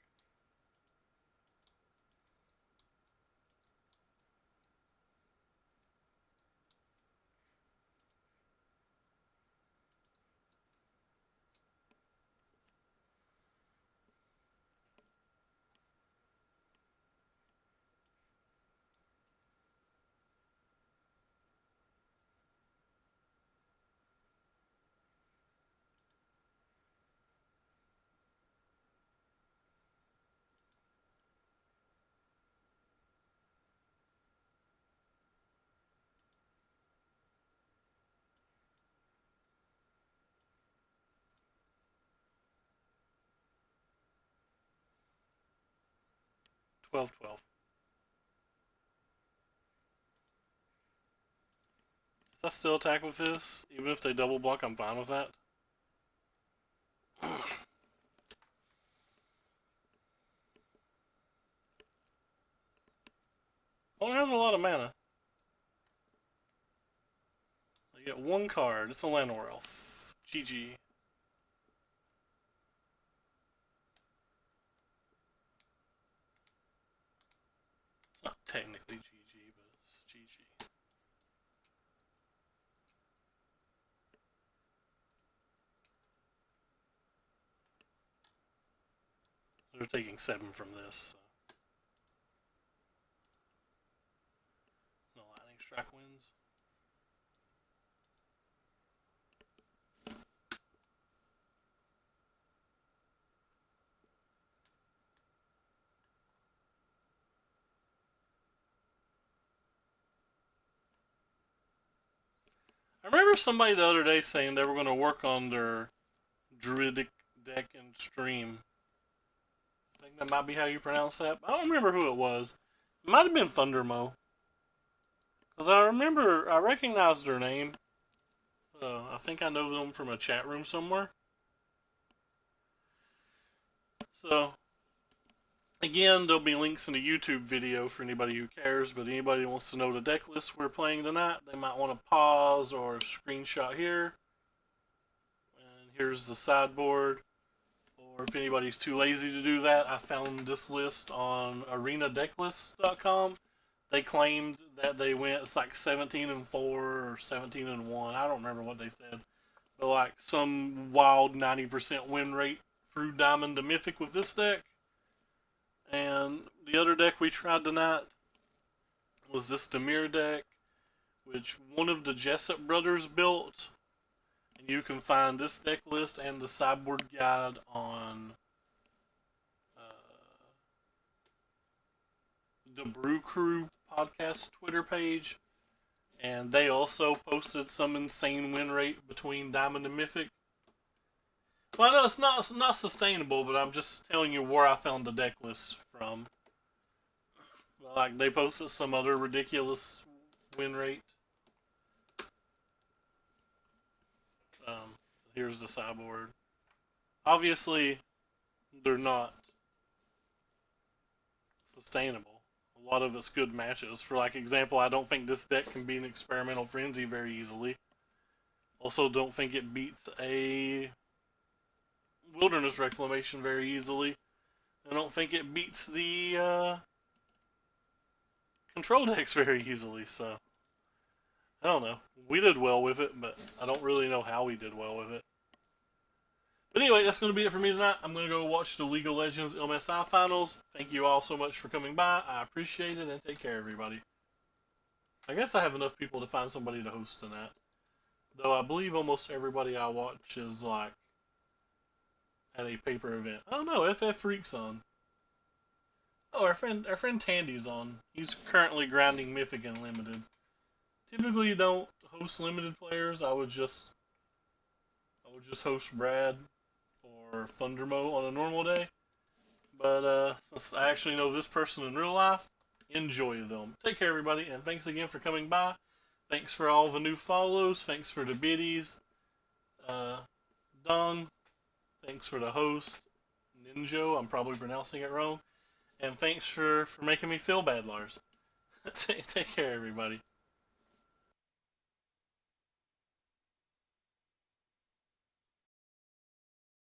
Twelve, 12. If I still attack with this, even if they double block, I'm fine with that. Well, it has a lot of mana. I get one card. It's a Llanowar Elf. GG. It's not technically GG, but it's GG. they're taking 7 from this. So. No lightning strike wins. I remember somebody the other day saying they were going to work on their druidic deck and stream. I think that might be how you pronounce that. I don't remember who it was. It might have been Thundermo. Because I recognized their name. I think I know them from a chat room somewhere. So, again, there'll be links in the YouTube video for anybody who cares, but anybody who wants to know the deck list we're playing tonight, they might want to pause or screenshot here. And here's the sideboard. Or if anybody's too lazy to do that, I found this list on arenadecklist.com. They claimed that they went, it's like 17-4 or 17-1. I don't remember what they said. But like some wild 90% win rate through Diamond to Mythic with this deck. And the other deck we tried tonight was this Demir deck, which one of the Jessup brothers built. And you can find this deck list and the sideboard guide on the Brew Crew podcast Twitter page. And they also posted some insane win rate between Diamond and Mythic. Well, no, it's not sustainable, but I'm just telling you where I found the deck list from. Like, they posted some other ridiculous win rate. Here's the sideboard. Obviously, they're not sustainable. A lot of it's good matches. For like example, I don't think this deck can beat an Experimental Frenzy very easily. Also, don't think it beats a Wilderness Reclamation very easily. I don't think it beats the control decks very easily, so I don't know. We did well with it, but I don't really know how we did well with it. But anyway, that's going to be it for me tonight. I'm going to go watch the League of Legends MSI Finals. Thank you all so much for coming by. I appreciate it, and take care, everybody. I guess I have enough people to find somebody to host tonight. Though I believe almost everybody I watch is like at a paper event. Oh no, FF Freak's on. Oh, our friend Tandy's on. He's currently grinding Mythic and Limited. Typically, you don't host limited players. I would just host Brad or Thundermo on a normal day. But since I actually know this person in real life, enjoy them. Take care, everybody, and thanks again for coming by. Thanks for all the new follows. Thanks for the biddies. Don. Thanks for the host, Ninjo. I'm probably pronouncing it wrong. And thanks for making me feel bad, Lars. Take care, everybody.